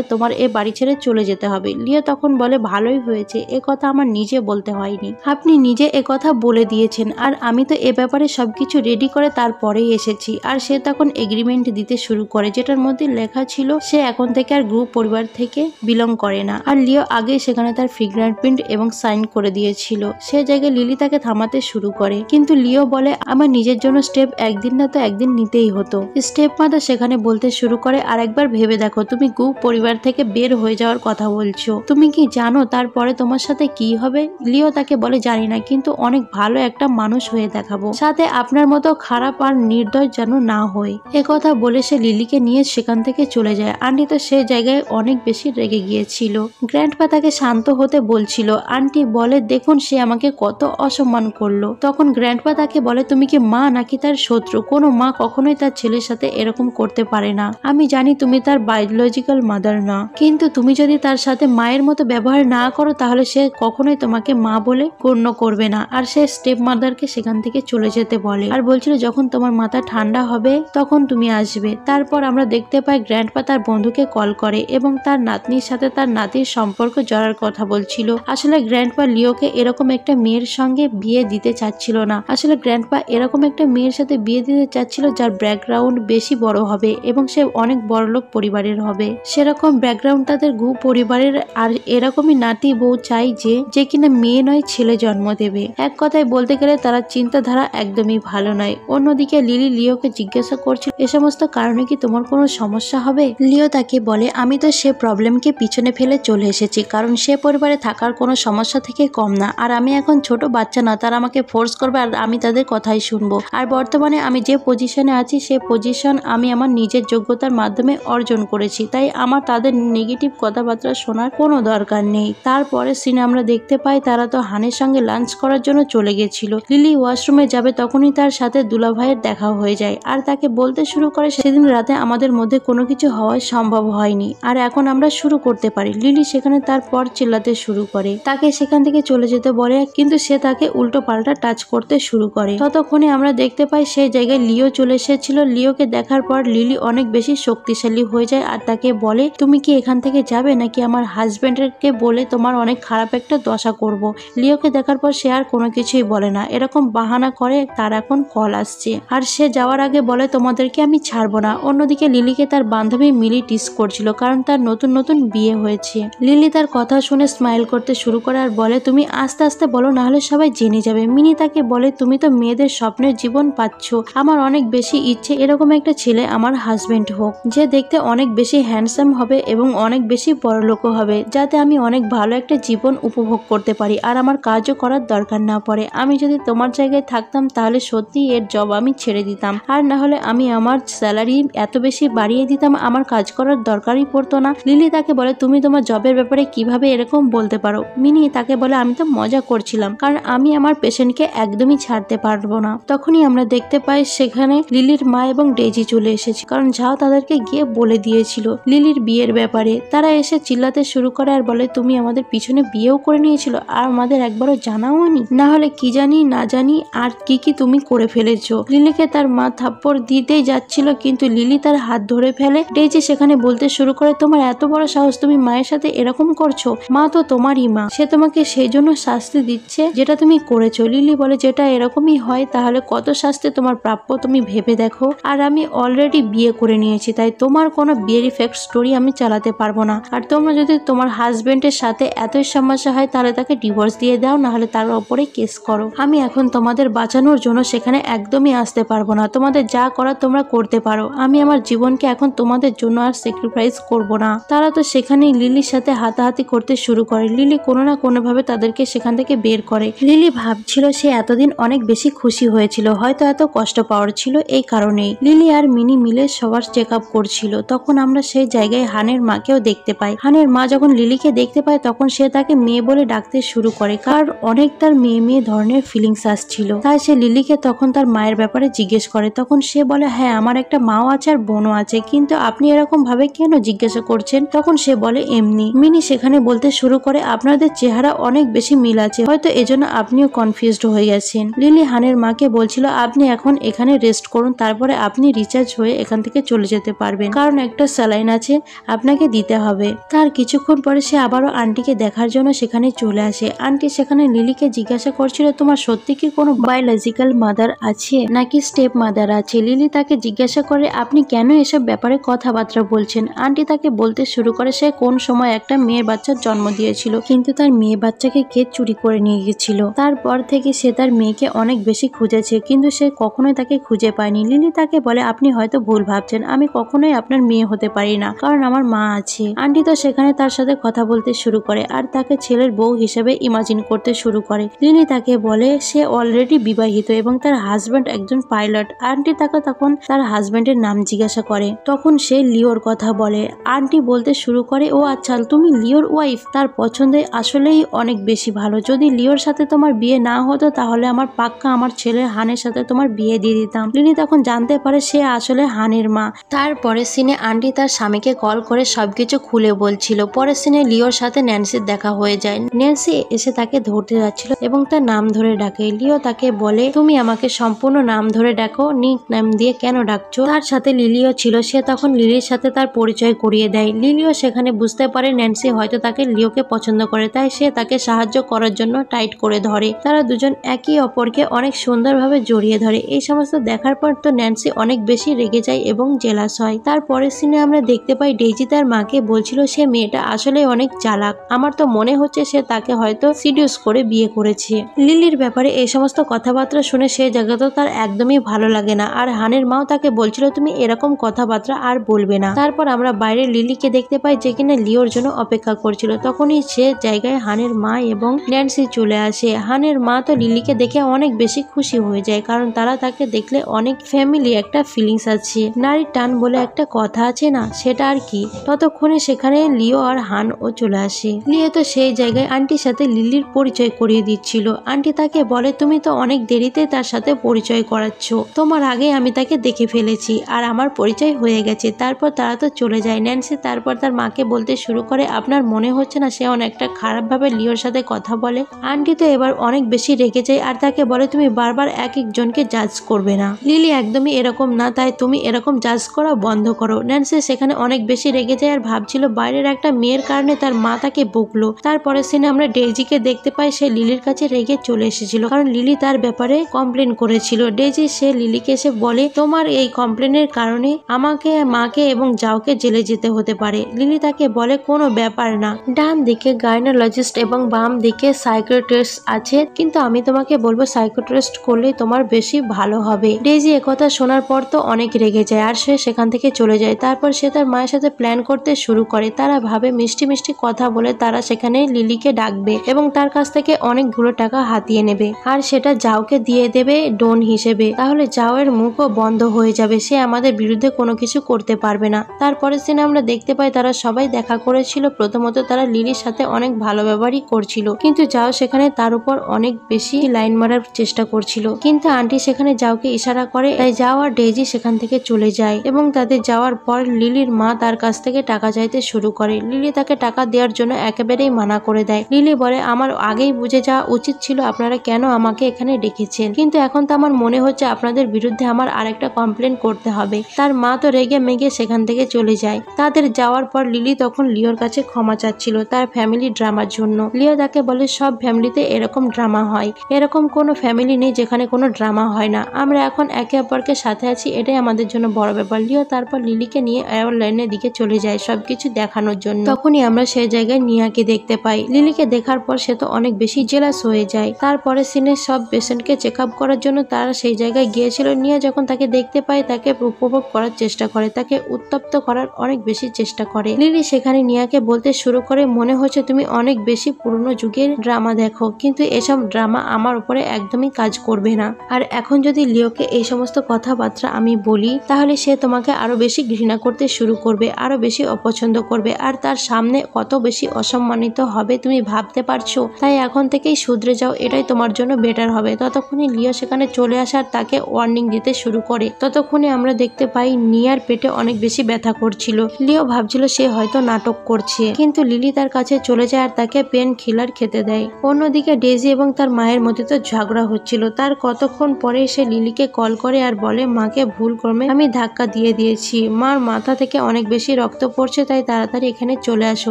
তোমার এ বাড়ি ছেড়ে চলে যেতে হবে। লিও তখন বলে ভালোই হয়েছে, এ কথা আমার নিজে বলতে হয়নি, আপনি নিজে এ কথা বলে দিয়েছেন, আর আমি তো এ ব্যাপারে সবকিছু রেডি করে তারপরেই এসেছি। আর সে তখন এগ্রিমেন্ট দিতে শুরু করে, যেটার মধ্যে লেখা ছিল সে এখন থেকে আর গ্রুপ পরিবার থেকে বিলং করে না। আর লিও আগে সেখানে তার ফিঙ্গারপ্রিন্ট এবং সাইন করে দিয়েছিল। সে জায়গায় লিলি তাকে থামাতে শুরু করে, কিন্তু লিও বলে আমার নিজের জন্য স্টেপ একদিন না তো একদিন নিতেই হতো। স্টেপ মাদার সেখানে বলতে শুরু করে আর একবার ভেবে দেখো, তুমি গ্রুপ পরিবার থেকে বের হয়ে যাওয়ার কথা বলছো, তুমি কি জানো তারপরে তোমার সাথে কি হবে? লিও তাকে বলে জানি না, কিন্তু অনেক ভালো একটা মানুষ হয়ে দেখাবো, সাথে আপনার মতো খারাপ আর নির্দয় যেন না হয়। একথা বলে সে লিলিকে নিয়ে সেখান থেকে চলে যায়। আন্টি তো সে জায়গায় অনেক বেশি রেগে গিয়েছিল। গ্র্যান্ডপা তাকে শান্ত হতে বলছিল। আন্টি বলে দেখুন সে আমাকে কত অসম্মান করলো। তখন গ্র্যান্ডপা তাকে বলে তুমি কি মা নাকি তার শত্রু? কোনো মা কখনোই তার ছেলের সাথে এরকম করতে পারে না। আমি জানি তুমি তার বায়োলজিক্যাল মাদার না, কিন্তু তুমি যদি তার সাথে মায়ের মতো ব্যবহার না করো তাহলে সে কখনোই তোমাকে মা বলে গণ্য করবে না। আর সে স্টেপ মাদারকে সেখান থেকে চলে যেতে বলে আর বলছিল যখন তোমার মাথা ঠান্ডা হবে তখন তুমি আসবে। তারপর আমরা দেখতে পাই গ্র্যান্ডপা তার বন্ধুকে কল করে এবং তার নাতনির সাথে তার নাতির সম্পর্ক জড়ার কথা বলছিল। আসলে গ্র্যান্ডপা লিওকে এরকম একটা মেয়ের সঙ্গে বিয়ে দিতে চাচ্ছিল না। আসলে গ্র্যান্ডপা এরকম একটা মেয়ের সাথে বিয়ে দিতে চাচ্ছিল যার ব্যাকগ্রাউন্ড বেশি বড় হবে এবং সে অনেক বড়লোক পরিবারের হবে। সেরকম ব্যাকগ্রাউন্ড তাদের গু পরিবারের। আর এরকমই নাতি বউ চাই যে কিনা মেয়ে নয় ছেলে জন্ম দেবে। এক কথায় বলতে গেলে তারা চিন্তাধারা একদমই ভালো নয়। অন্যদিকে লিলি লিওকে জিজ্ঞাসা করছিল এ সমস্ত কারণে কি তোমার কোনো সমস্যা হবে? লিও তাকে বলে আমি তো সে প্রবলেমকে পিছনে ফেলে চলে এসেছি, কারণ সে পরিবারে থাকার কোনো সমস্যা থেকে কম না। আর আমি এখন ছোট বাচ্চা না, তারা আমাকে ফোর্স করবে আর আমি তাদের কথাই শুনবো। আর বর্তমানে আমি যে পজিশনে আছি সে পজিশন আমি আমার নিজের যোগ্যতার মাধ্যমে অর্জন করেছি, তাই আমার তাদের নেগেটিভ কথাবার্তা শোনার কোনো দরকার নেই। তারপরে সিনে আমরা দেখতে পাই তারা তো হানের সঙ্গে লাঞ্চ করার জন্য চলে গেছিল। লিলি ওয়াশরুমে যাবে তখনই তার সাথে দুলাভাইয়ের দেখা হয়ে যায় আর তাকে বলতে শুরু করে সেদিন রাতে আমাদের মধ্যে কোনো কিছু হওয়া সম্ভব হয়নি আর এখন আমরা শুরু করতে পারি। লিলি সেখানে তারপর চিল্লাতে শুরু করে, তাকে সেখান থেকে চলে যেতে বলে, কিন্তু সে তাকে উল্টো পাল্টা টাচ করতে শুরু করে। ততক্ষণে আমরা দেখতে পাই সেই জায়গায় লিও চলে এসেছিল। লিওকে দেখার পর লিলি অনেক বেশি শক্তিশালী হয়ে যায় আর তাকে বলে তুমি কি এখান থেকে যাবে নাকি আমার হাজবেন্ডকে বলে তোমার অনেক খারাপ একটা দশা করব। লিওকে দেখার পর সে আর কোনো কিছুই বলে না, এরকম বাহানা করে তার এখন কল আসছে আর সে যাওয়ার আগে বলে তোমাদেরকে আমি ছাড়বো না। অন্যদিকে লিলিকে তার বান্ধবী মিলি টিস করছিল কারণ তার নতুন নতুন বিয়ে হয়েছে। লিলি তার কথা শুনে স্মাইল করতে শুরু করে আর বলে তুমি আস্তে আস্তে বলো না হলে সবাই জেনে যাবে। মিনি তাকে বলে তুমি তো মেয়েদের স্বপ্নের জীবন পাচ্ছ, আমার অনেক বেশি ইচ্ছে এরকম একটা ছেলে আমার হাজবেন্ড হোক যে দেখতে অনেক বেশি হ্যান্ডসাম হবে এবং অনেক বেশি বড়লোক হবে, যাতে আমি অনেক ভালো একটা জীবন উপভোগ করতে পারি আর আমার কাজও করার দরকার না পড়ে। আমি যদি তোমার জায়গায় থাকতাম তাহলে সত্যি এর জব আমি ছেড়ে দিতাম, আর না হলে আমি আমার স্যালারি এত বেশি বাড়িয়ে দিতাম, আমার কাজ করার দরকারই পড়তো না। লিলি তাকে বলে তুমি তোমার জবের ব্যাপারে কিভাবে এরকম বলতে পারো? মিনি তাকে বলে আমি তো মজা করছিলাম, কারণ আমি আমার পেশেন্টকে একদমই ছাড়তে পারবো না। তখনই আমরা দেখতে পাই সেখানে লিলির মা এবং ডেজি চলে এসেছে, কারণ ঝাও তাদেরকে গিয়ে বলে দিয়েছিল লিলির বিয়ের ব্যাপারে। তারা এসে চিল্লাতে শুরু করে আর বলে তুমি আমাদের পিছনে বিয়েও করে নিয়েছিল আর আমাদের একবারও জানাওনি, না হলে কি জানি না জানি আর কি কি তুমি করে ফেলেছো। লিলিকে তার মা থাপ্পড় দিতেই যাচ্ছিল, কিন্তু লিলি তার হাত ধরে ফেলে। ডেজি সেখানে বলতে শুরু করে তোমার এত বড় সাহস, তুমি মায়ের সাথে এরকম করছো? মা তো তোমারই মা, সে তোমাকে সেই জন্য শাস্তি দিচ্ছে যেটা তুমি করেছো। লিলি বলে যেটা এরকমই হয় তাহলে কত শাস্তি তোমার প্রাপ্য তুমি ভেবে দেখো, আর আমি অলরেডি বিয়ে করে নিয়েছি, তাই তোমার কোনো বিয়ের ইফেক্ট স্টোরি আমি চালাতে পারবো না। আর তোমরা যদি তোমার হাজবেন্ডের সাথে এতই সমস্যা হয় তাহলে তাকে ডিভোর্স দিয়ে দাও, না হলে তার উপরে কেস করো। আমি এখন তোমাদের বাঁচানোর জন্য সেখানে একদমই আসতে পারবো না, তোমাদের যা করার তোমরা করতে পারো, আমি আমার জীবনকে এখন তোমাদের জন্য আর স্যাক্রিফাইস করবো না। তারা তো সেখানেই লিলির সাথে হাতাহাতি করতে শুরু করে। লিলি কোনো না কোনো ভাবে তাদেরকে সেখান থেকে বের করে। লিলি ভাবছিল সে এতদিন অনেক বেশি খুশি হয়েছিল, হয়তো এত কষ্ট পাওয়ার ছিল এই কারণেই। লিলি আর মিনি মিলে সবার চেক আপ করছিল। তখন আমরা সেই জায়গায় হানের মাকেও দেখতে পাই। হানের মা যখন লিলিকে দেখতে পায় তখন সে তাকে মেয়ে বলে ডাকতে শুরু করে, কারণ অনেক তার মেয়ে মেয়ে ধরনের ফিলিংস আসছিল। তাই সে লিলিকে তখন তার মায়ের ব্যাপারে জিজ্ঞেস করে। তখন সে বলে হ্যাঁ আমার একটা মাও আছে আর বোনও আছে, কিন্তু আপনি এরকম ভাবে কেন জিজ্ঞাসা করছেন? তখন সে বলে এমনি। মিনি সেখানে বলতে শুরু করে আপনাদের চেহারা অনেক বেশি মিল আছে, হয়তো এজন্য আপনিও কনফিউজড হয়ে গেছেন। লিলি হানের মাকে বলছিল আপনি এখন এখানে রেস্ট করুন, তারপরে আপনি রিচার্জ হয়ে এখান থেকে চলে যেতে পারবেন, কারণ একটা স্যালাইন আছে আপনাকে দিতে হবে। তার কিছুক্ষণ পরে সে আবারও আন্টিকে দেখার জন্য সেখানে চলে আসে। আন্টি সেখানে লিলিকে জিজ্ঞাসা করছিল তোমার সত্যি কি কোনো বায়োলজিক্যাল মাদার আছে নাকি স্টেপ মাদার আছে? লিলি তাকে জিজ্ঞাসা করে আপনি কেন এসব ব্যাপার ব্যাপারে কথাবার্তা বলছেন। আন্টি তাকে বলতে শুরু করে সে কোন সময় একটা মেয়ে বাচ্চার জন্ম দিয়েছিল, কিন্তু তার মেয়ে বাচ্চাকে কে চুরি করে নিয়ে গেছিল। তারপর থেকে সে তার মেয়েকে অনেক বেশি খুঁজেছে, কিন্তু সে কখনোই তাকে খুঁজে পায়নি। লিলি তাকে বলে, আপনি হয়তো ভুল ভাবছেন, আমি কখনোই আপনার মেয়ে হতে পারি না, কারণ আমার মা আছে। আন্টি তো সেখানে তার সাথে কথা বলতে শুরু করে আর তাকে ছেলের বউ হিসেবে ইমাজিন করতে শুরু করে। লিলি তাকে বলে সে অলরেডি বিবাহিত এবং তার হাজব্যান্ড একজন পাইলট। আন্টি তাকে তখন তার হাজব্যান্ডের নাম জিজ্ঞাসা করে, তখন সে লিওর কথা বলে। আন্টি বলতে শুরু করে, ও আচ্ছা তুমি লিওর ওয়াইফ। তার পছন্দে আসলেই অনেক বেশি ভালো। যদি লিওর সাথে তোমার বিয়ে না হতো তাহলে আমার পাক্কা আমার ছেলে হানের সাথে তোমার বিয়ে দিয়ে দিতাম। লিলি তখন জানতে পারে সে আসলে হানের মা। তারপরে সিনে আন্টি তার স্বামীকে কল করে সবকিছু খুলে বলছিল। পরের সিনে লিওর সাথে ন্যান্সির দেখা হয়ে যায়। ন্যান্সি এসে তাকে ধরতে যাচ্ছিল এবং তার নাম ধরে ডাকে। লিও তাকে বলে, তুমি আমাকে সম্পূর্ণ নাম ধরে ডাকো, নিক নাম দিয়ে কেন ডাকছো? তার সাথে লিলিও ছিল। সে তখন লিলির সাথে তার পরিচয় করিয়ে দেয়। লিলিও সেখানে বুঝতে পারে ন্যান্সি হয়তো তাকে লিওকে পছন্দ করে, তাই সে তাকে সাহায্য করার জন্য টাইট করে ধরে। তারা দুজন একে অপরকে অনেক সুন্দরভাবে জড়িয়ে ধরে। এই সমস্ত দেখার পর তো ন্যান্সি অনেক বেশি রেগে যায় এবং জেলাস হয়। তারপরের সিনে আমরা দেখতে পাই ডেইজি তার মাকে বলছিল সে মেয়েটা আসলে অনেক চালাক, আমার তো মনে হচ্ছে সে তাকে হয়তো সিডিউস করে বিয়ে করেছে। লিলির ব্যাপারে এই সমস্ত কথাবার্তা শুনে সে জায়গাতে তার একদমই ভালো লাগে না। আর হানের মাও তাকে বলছিল তুমি এরকম কথাবার্তা আর বলবে না। তারপর আমরা বাইরে লিলিকে দেখতে পাই যে কিনা লিওর জন্য অপেক্ষা করছিল। তখনই সে জায়গায় হানের মা এবং ন্যান্সি চলে আসে। হানের মা তো লিলিকে দেখে অনেক বেশি খুশি হয়ে যায়, কারণ তারা তাকে দেখলে অনেক ফ্যামিলি একটা ফিলিংস আছে। নারীর টান বলে একটা কথা আছে না, সেটা আর কি। ততক্ষণে সেখানে লিও আর হান ও চলে আসে। লিও তো সেই জায়গায় আন্টির সাথে লিলির পরিচয় করিয়ে দিচ্ছিল। আন্টি তাকে বলে তুমি তো অনেক দেরিতে তার সাথে পরিচয় করাচ্ছ, তোমার আগে আমি তাকে দেখে ফেলেছি আর আমার পরিচয় হয়ে গেছে। তারপর তারা তো চলে যায়। ন্যান্সি তারপর তার মাকে বলতে শুরু করে, আপনার মনে হচ্ছে না সে অনেকটা খারাপ ভাবে লিওর সাথে কথা বলে? আন্টি তো এবার অনেক বেশি রেগে যায় আর তাকে বলে তুমি বারবার এক একজনকে জাজ করবে না, লিলি একদমই এরকম না, তাই তুমি এরকম জাজ করা বন্ধ করো। ন্যান্সি সেখানে অনেক বেশি রেগে যায় আর ভাবছিল বাইরের একটা মেয়ের কারণে তার মা তাকে বকলো। তারপরে সিনে আমরা ডেইজিকে দেখতে পাই সে লিলির কাছে রেগে চলে এসেছিল, কারণ লিলি তার ব্যাপারে কমপ্লেন করেছিল। ডেইজি সে লিলিকে এসে বলে তোমার এই কমপ্লেনের কারণে আমাকে, মাকে এবং যাওকে জেলে যেতে হতে পারে। লিলি তাকে বলে কোনো ব্যাপার না, ডান দিকে গাইনোলজিস্ট এবং বাম দিকে সাইকিয়াট্রিস্ট আছে, কিন্তু আমি তোমাকে বলবো সাইকিয়াট্রিস্ট করলেই তোমার বেশি ভালো হবে। ডেইজি একথা শোনার পর তো অনেক রেগে যায় আর সে সেখান থেকে চলে যায়। তারপর সে তার মায়ের সাথে প্ল্যান করতে শুরু করে। তারা ভাবে মিষ্টি মিষ্টি কথা বলে তারা সেখানে লিলিকে ডাকবে এবং তার কাছ থেকে অনেকগুলো টাকা হাতিয়ে নেবে আর সেটা যাওকে দিয়ে দেবে ডোন হিসেবে। তাহলে যাওয়ের মুখও বন্ধ হয়ে যাবে, সে আমাদের বিরুদ্ধে কোনো কিছু করতে পারবে না। তারপরে সিনে আমরা দেখতে পাই তারা সবাই দেখা করেছিল। প্রথমত তারা লিলির সাথে অনেক ভালো ব্যবহারই করছিল, কিন্তু যাও সেখানে তার উপর অনেক বেশি লাইন মারার চেষ্টা করছিল। কিন্তু আন্টি সেখানে যাওকে ইশারা করে, তাই যাও আর ডেইজি সেখান থেকে চলে যায় এবং তাদের যাওয়ার পর লিলির মা তার কাছ থেকে টাকা চাইতে শুরু করে। লিলি তাকে টাকা দেওয়ার জন্য একেবারেই মানা করে দেয়। লিলি বলে আমার আগেই বুঝে যাওয়া উচিত ছিল আপনারা কেন আমাকে এখানে ডেকেছেন, কিন্তু এখন তো আমার মনে হচ্ছে আপনাদের বিরুদ্ধে আমার আরেকটা কমপ্লেন করতে হবে। তার মা তো রেগে মেগে সেখান থেকে চলে যায়। তাদের যাওয়ার পর লিলি তখন লিওর কাছে ক্ষমা চাচ্ছিল তার ফ্যামিলি ড্রামার জন্য। লিও তাকে বলে সব ফ্যামিলিতে এরকম ড্রামা হয়, এরকম কোনো ফ্যামিলি নেই যেখানে কোনো ড্রামা হয় না, আমরা এখন একে অপরকে সাথে আছি, এটাই আমাদের জন্য বড় ব্যাপার। লিও তারপর লিলিকে নিয়ে এয়ারলাইনের দিকে চলে যায় সবকিছু দেখানোর জন্য। তখনই আমরা সেই জায়গায় নিয়াকে দেখতে পাই। লিলিকে দেখার পর সে তো অনেক বেশি জেলাস হয়ে যায়। তারপরে সিনে সব পেশেন্টকে চেক আপ করার জন্য তারা সেই জায়গায় গিয়েছিল। নিয়া যখন তাকে দেখতে পায় তাকে উপভোগ করার চেষ্টা করে, তাকে উত্তপ্ত করার অনেক বেশি চেষ্টা করে। লিলি সেখানে নিয়াকে বলতে শুরু করে মনে হচ্ছে তুমি অনেক বেশি পুরনো যুগের ড্রামা দেখো, কিন্তু এসব ড্রামা আমার উপরে একদমই কাজ করবে না। আর এখন যদি লিওকে এই সমস্ত কথাবার্তা আমি বলি তাহলে সে তোমাকে আরো বেশি ঘৃণা করতে শুরু করবে, আরো বেশি অপছন্দ করবে আর তার সামনে কত বেশি অসম্মানিত হবে তুমি ভাবতে পারছো। তাই এখন থেকেই শুধরে যাও, এটাই তোমার জন্য বেটার হবে। ততক্ষণে লিও সেখানে চলে আসার তাকে ওয়ার্নিং দিতে শুরু করে। ততক্ষণে আমরা দেখতে পাই নিয়ার পেটে অনেক বেশি ব্যথা করছিল। লিও ভাবছিল সে হয়তো নাটক করছে, কিন্তু লিলি তার কাছে চলে যায় আর তাকে পেন কিলার খেতে দেয়। অন্যদিকে ডেইজি এবং তার মায়ের মধ্যে তো ঝগড়া হচ্ছিল। তার কতক্ষণ পরে সে লিলিকে কল করে আর বলে মাকে ভুল ক্রমে আমি ধাক্কা দিয়ে দিয়েছি, মার মাথা থেকে অনেক বেশি রক্ত পড়ছে, তাই তাড়াতাড়ি এখানে চলে আসো।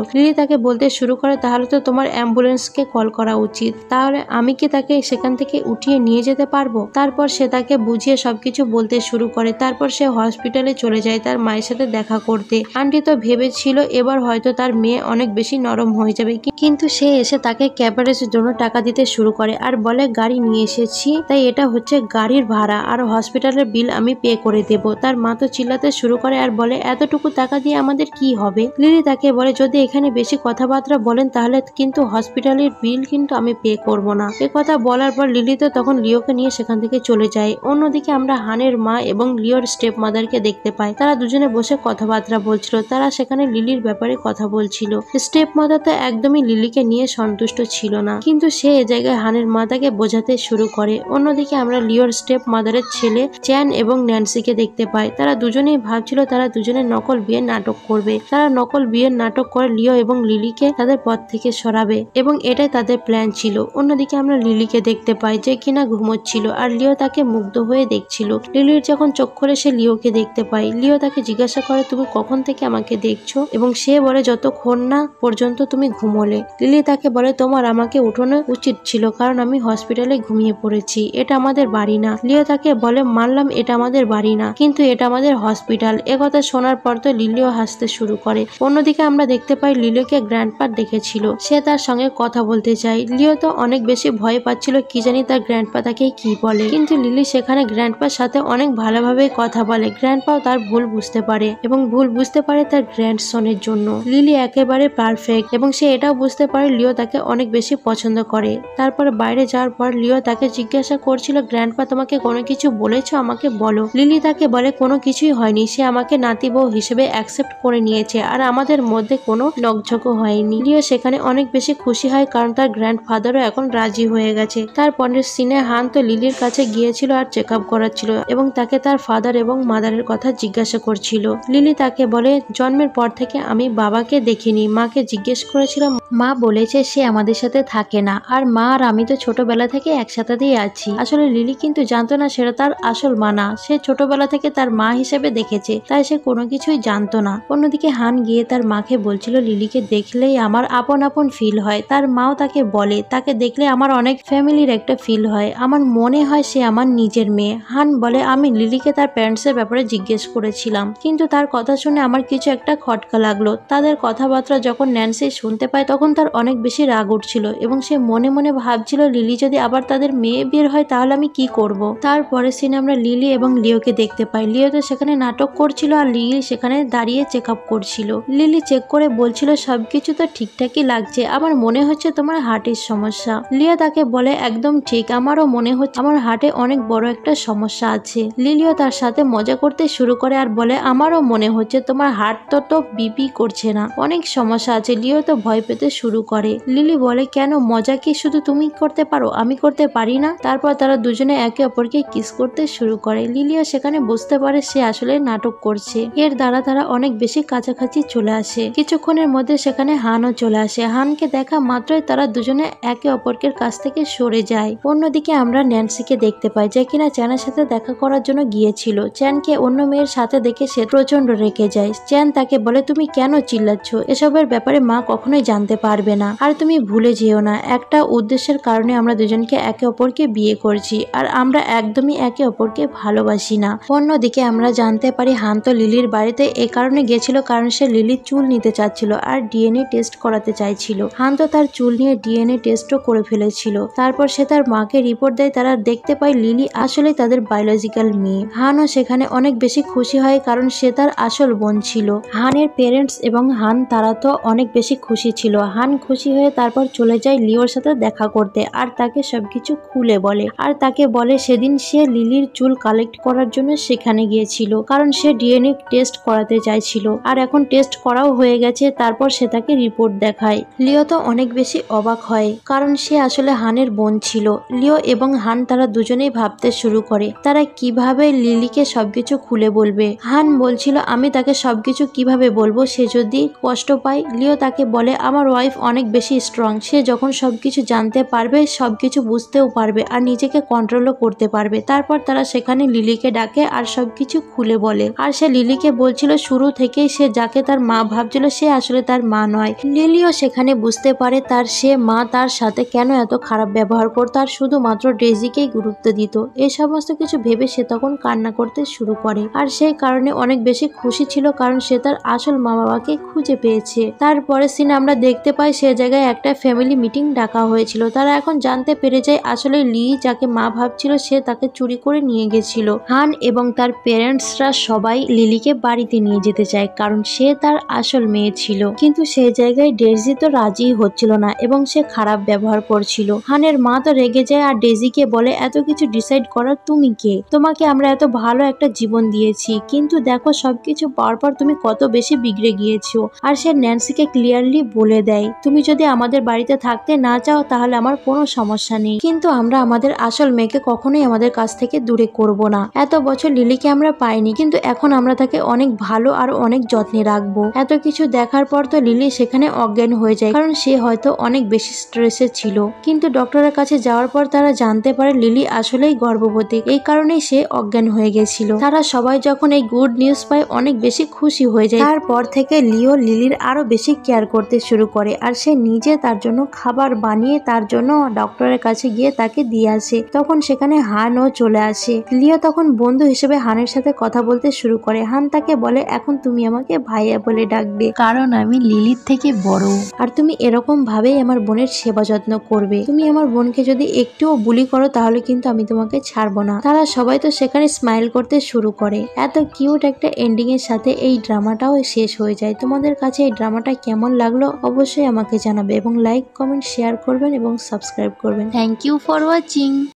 লিলি তাকে বলতে শুরু করে তাহলে তো তোমার অ্যাম্বুলেন্সকে কল করা উচিত, তাহলে আমি কি তাকে সেখান থেকে উঠিয়ে নিয়ে যেতে পারবো? তারপর সে তাকে বুঝিয়ে সবকিছু বলতে শুরু করে। তারপর সে হসপিটালে চলে চলে যায় তার মায়ের সাথে দেখা করতে। আন্টি তো ভেবেছিল এবার হয়তো তার মেয়ে অনেক বেশি নরম হয়ে যাবে, কিন্তু সে এসে তাকে ক্যাবারেজের জন্য টাকা দিতে শুরু করে আর বলে গাড়ি নিয়ে এসেছি, তাই এটা হচ্ছে গাড়ির ভাড়া আর হসপিটালের বিল আমি পে করে দেব। তার মা তো চিল্লাতে শুরু করে আর বলে এতটুকু টাকা দিয়ে আমাদের কি হবে। লিলি তাকে বলে যদি এখানে বেশি কথাবার্তা বলেন তাহলে কিন্তু হসপিটালের বিল কিন্তু আমি পে করব না। এ কথা বলার পর লিলি তো তখন লিওকে নিয়ে সেখান থেকে চলে যায়। অন্যদিকে আমরা হানের মা এবং লিওর স্টেপ মাদারকে দেখতে পাই, তারা দুজনে বসে কথাবার্তা বলছিল। তারা সেখানে লিলির ব্যাপারে কথা বলছিল। স্টেপ মাদার তো একদমই লিলিকে নিয়ে সন্তুষ্ট ছিল না, কিন্তু সে এ জায়গায় হানের মা তাকে বোঝাতে শুরু করে। অন্যদিকে আমরা লিওর স্টেপ মাদারের ছেলে চ্যান এবং ন্যান্সিকে দেখতে পাই। তারা দুজনেই ভাবছিল তারা দুজনে নকল বিয়ের নাটক করবে। তারা নকল বিয়ের নাটক করে লিও এবং লিলিকে তাদের পথ থেকে সরাবে এবং এটাই তাদের প্ল্যান ছিল। অন্যদিকে আমরা লিলিকে দেখতে পাই যে কিনা ঘুমোচ্ছিল আর লিও তাকে মুগ্ধ হয়ে দেখছিল। লিলির যখন চোখ খুলে সে লিওকে দেখতে পায়। লিও তাকে জিজ্ঞাসা করে তুমি কখন থেকে আমাকে দেখছো, এবং সে বলে যতক্ষণ না পর্যন্ত তুমি ঘুমোলে। লিলি তাকে বলে তোমার আমাকে উঠানো উচিত ছিল, কারণ আমি হসপিটালে ঘুমিয়ে পড়েছি, এটা আমাদের বাড়ি না। লিও তাকে বলে মানলাম এটা আমাদের বাড়ি না, কিন্তু এটা আমাদের হসপিটাল। একথা শোনার পর তো লিলিও হাসতে শুরু করে। অন্যদিকে আমরা দেখতে পাই লিলিকে গ্র্যান্ডপা দেখেছিল, সে তার সঙ্গে কথা বলতে চায়। লিও তো অনেক বেশি ভয় পাচ্ছিল কি জানি তার গ্র্যান্ডপা তাকে কি বলে, কিন্তু লিলি সেখানে গ্র্যান্ডপার সাথে অনেক ভালোভাবে কথা বলে। গ্র্যান্ডপাও তার ভুল বুঝতে পারে এবং ভুল বুঝতে পারে তার গ্র্যান্ডসনের জন্য। লিলি একেবারে পারফেক্ট এবং সে এটাও বুঝতে পারে লিও তাকে অনেক বেশি পছন্দ করে। তারপরে বাইরে যাওয়ার পর লিও তাকে জিজ্ঞাসা করছিল গ্র্যান্ডপা তোমাকে কোনো কিছু বলেছো, আমাকে বলো। লিলি তাকে বলে কোনো কিছুই হয়নি, সে আমাকে নাতি বউ হিসেবে অ্যাকসেপ্ট করে নিয়েছে আর আমাদের মধ্যে কোনো নকঝকও হয়নি। লিও সেখানে অনেক বেশি খুশি হয় কারণ তার গ্র্যান্ডফাদারও এখন রাজি হয়ে গেছে। তারপরের সিনে হান তো লিলির কাছে গিয়েছিল আর চেক আপ করাচ্ছিল এবং তাকে তার ফাদার এবং মাদারের কথা জিজ্ঞাসা করছিল। লিলি তাকে বলে জন্মের পর থেকে আমি বাবাকে দেখিনি, মাকে জিজ্ঞেস করেছিলাম, মা বলেছে সে আমাদের সাথে থাকে না, আর মা আর আমি তো ছোটবেলা থেকে একসাথেই আছি। আসলে লিলি কিন্তু জানতো না সেটা তার আসল মা না, সে ছোটবেলা থেকে তার মা হিসেবে দেখেছে, তাই সে কোনো কিছুই জানতো না। অন্যদিকে হান গিয়ে তার মাকে বলছিল লিলিকে দেখলেই আমার আপন আপন ফিল হয়। তার মাও তাকে বলে তাকে দেখলে আমার অনেক ফ্যামিলির একটা ফিল হয়, আমার মনে হয় সে আমার নিজের মেয়ে। হান বলে আমি লিলিকে তার প্যারেন্টসের ব্যাপারে জিজ্ঞেস করেছিলাম, কিন্তু তার কথা শুনে আমার কিছু একটা খটকা লাগলো। তাদের কথাবার্তা যখন ন্যান্সি শুনতে পায় তখন তার অনেক বেশি রাগ উঠছিল এবং সে মনে মনে ভাবছিল লিলি যদি আবার তাদের মেয়ে বের হয় তাহলে আমি কি করব। তারপরে সিনে আমরা লিলি এবং লিওকে দেখতে পাই। লিও তো সেখানে নাটক করছিল আর লিলি সেখানে দাঁড়িয়ে চেক আপ করছিল। লিলি চেক করে বলছিল সবকিছু তো ঠিকঠাকই লাগছে, আমার মনে হচ্ছে তোমার হার্টের সমস্যা। লিও তাকে বলে একদম ঠিক, আমারও মনে হচ্ছে আমার হার্টে অনেক বড় একটা সমস্যা আছে। লিলিও তার সাথে মজা করতে শুরু করে আর বলে আমারও মনে হচ্ছে তোমার হার্ট তো বিপি করছে না, অনেক সমস্যা আছে। লিও তো ভয় পেতে শুরু করে। লিলি বলে কেন, মজা কি শুধু তুমি করতে পারো, আমি করতে পারি না? তারপর তারা দুজনে একে অপরকে কিস করতে শুরু করে। লিলিও সেখানে বুঝতে পারে সে আসলে নাটক করছে, এর দ্বারা তারা অনেক বেশি কাছাকাছি চলে আসে। কিছুক্ষণের মধ্যে সেখানে হানও চলে আসে। হানকে দেখা মাত্রই তারা দুজনে একে অপরকের কাছ থেকে সরে যায়। অন্যদিকে আমরা ন্যান্সিকে দেখতে পাই যে কিনা চ্যানের সাথে দেখা করার জন্য গিয়েছিল। চ্যানকে অন্য মেয়ের সাথে দেখে সে প্রচন্ড রেগে যায়। চ্যান তাকে বলে তুমি কেন চিল্লাচ্ছ, এসবের ব্যাপারে মা কখনোই জানতে পারবে না, আর তুমি ভুলে যেও না একটা উদ্দেশ্যের কারণে আমরা দুজনকে একে অপরকে বিয়ে করছি আর আমরা একদমই একে অপরকে ভালোবাসি না। অন্যদিকে আমরা জানতে পারি হান তো লিলির বাড়িতে এ কারণে গেছিল কারণ সে লিলির চুল নিতে চাচ্ছিল আর ডিএনএ টেস্ট করাতে চাইছিল। হান তো তার চুল নিয়ে ডিএনএ টেস্টও করে ফেলেছিল। তারপর সে তার মাকে রিপোর্ট দেয়, তারা দেখতে পায় লিলি আসলে তাদের বায়োলজিক্যাল মেয়ে। হানও সেখানে অনেক বেশি খুশি হয় কারণ সে তার আসল বোন ছিল। হানের পেরেন্টস এবং হান তারা তো অনেক বেশি খুশি ছিল। হান খুশি হয়ে তারপর চলে যায় লিওর সাথে দেখা করতে আর তাকে সবকিছু খুলে বলে আর তাকে বলে সেদিন সে লিলির চুল কালেক্ট করার জন্য সেখানে গিয়েছিল কারণ সে ডিএনএ টেস্ট করাতে চাইছিল আর এখন টেস্ট করাও হয়ে গেছে। তারপর সে তাকে রিপোর্ট দেখায়। লিও তো অনেক বেশি অবাক হয় কারণ সে আসলে হানের বোন ছিল। লিও এবং হান তারা দুজনেই ভাবতে শুরু করে তারা কিভাবে লিলিকে সবকিছু খুলে বলবে। হান বলছিল আমি তাকে সবকিছু কিভাবে বলবো, সে যদি কষ্ট পায়। লিও তাকে বলে আমার ওয়াইফ অনেক বেশি স্ট্রং, সে যখন সবকিছু জানতে পারবে সবকিছু বুঝতেও পারবে আর নিজেকে কন্ট্রোলও করতে পারবে। তারপর তারা সেখানে লিলিকে ডাকে আর সবকিছু খুলে বলে আর সে লিলিকে বলছিল শুরু থেকেই সে যাকে তার মা ভাবছিল সে আসলে তার মা নয়। লিলিও সেখানে বুঝতে পারে তার সে মা তার সাথে কেন এত খারাপ ব্যবহার করতো আর শুধুমাত্র ডেজিকেই গুরুত্ব দিত। এই সমস্ত কিছু ভেবে সে তখন কান্না করতে শুরু করে আর সেই কারণে অনেক বেশি খুশি ছিল, কারণ সে তার আসল মা বাবাকে খুঁজে পেয়েছে। তারপরে সিনে আমরা দেখতে পাই সে জায়গায় একটা ফ্যামিলি মিটিং ডাকা হয়েছিল। তারা এখন জানতে পেরে যায় আসলে লি যাকে মা ভাবছিল সে তাকে চুরি করে নিয়ে গেছিল। হান এবং তার প্যারেন্টসরা সবাই লিলিকে বাড়িতে নিয়ে যেতে চায়, কারণ সে তার আসল মেয়ে ছিল। কিন্তু সেই জায়গায় ডেজি তো রাজি হচ্ছিল না এবং সে খারাপ ব্যবহার করছিল। হানের মা তো রেগে যায় আর ডেজিকে বলে, এত কিছু ডিসাইড করার তুমি কে? তোমাকে আমরা এত ভালো একটা জীবন দিয়েছি, কিন্তু দেখো সবকিছু পাওয়ার পর তুমি কত বেশি বিগড়ে গিয়েছো। আর সে ন্যান্সিকে ক্লিয়ারলি বলে দেয়, তুমি যদি আমাদের বাড়িতে থাকতে না চাও তাহলে আমার কোনো সমস্যা নেই, কিন্তু আমরা আমাদের আসল মেয়েকে কখনোই আমাদের কাছ থেকে দূরে করব না। এত বছর লিলিকে আমরা পাইনি, কিন্তু এখন আমরা তাকে অনেক ভালো আর অনেক যত্নে রাখবো। এত কিছু দেখার পর তো লিলি সেখানে অজ্ঞান হয়ে যায়, কারণ সে হয়তো অনেক বেশি স্ট্রেসে ছিল। কিন্তু ডক্টরের কাছে যাওয়ার পর তারা জানতে পারে লিলি আসলেই গর্ভবতী, এই কারণেই সে অজ্ঞান হয়ে গেছিল। তারা সবাই যখন এই গুড নিউজ পায় অনেক বেশি খুশি হয়ে যায়। তারপর থেকে লিও লিলির আরো বেশি কেয়ার করতে শুরু করে, আর সে নিজে তার জন্য খাবার বানিয়ে তার জন্য ডক্টরের কাছে গিয়ে তাকে দিয়ে আসে। তখন সেখানে হানও চলে আসে। লিও তখন বন্ধু হিসেবে হানের সাথে কথা বলতে শুরু করে। হান তাকে বলে, এখন তুমি আমাকে ভাইয়া বলে ডাকবে, কারণ আমি লিলির থেকে বড়, আর তুমি এরকম ভাবেই আমার বোনের সেবা যত্ন করবে। তুমি আমার বোনকে যদি একটুও বুলি করো তাহলে কিন্তু আমি তোমাকে ছাড়বো না। তারা সবাই তো সেখানে স্মাইল করতে শুরু করে। এত কিউট একটা এন্ডিং এর সাথে এই ড্রামাটাও শেষ হয়ে যায়। তোমাদের কাছে এই ড্রামাটা কেমন লাগলো অবশ্যই আমাকে জানাবে এবং লাইক, কমেন্ট, শেয়ার করবেন এবং সাবস্ক্রাইব করবেন। Thank you for watching.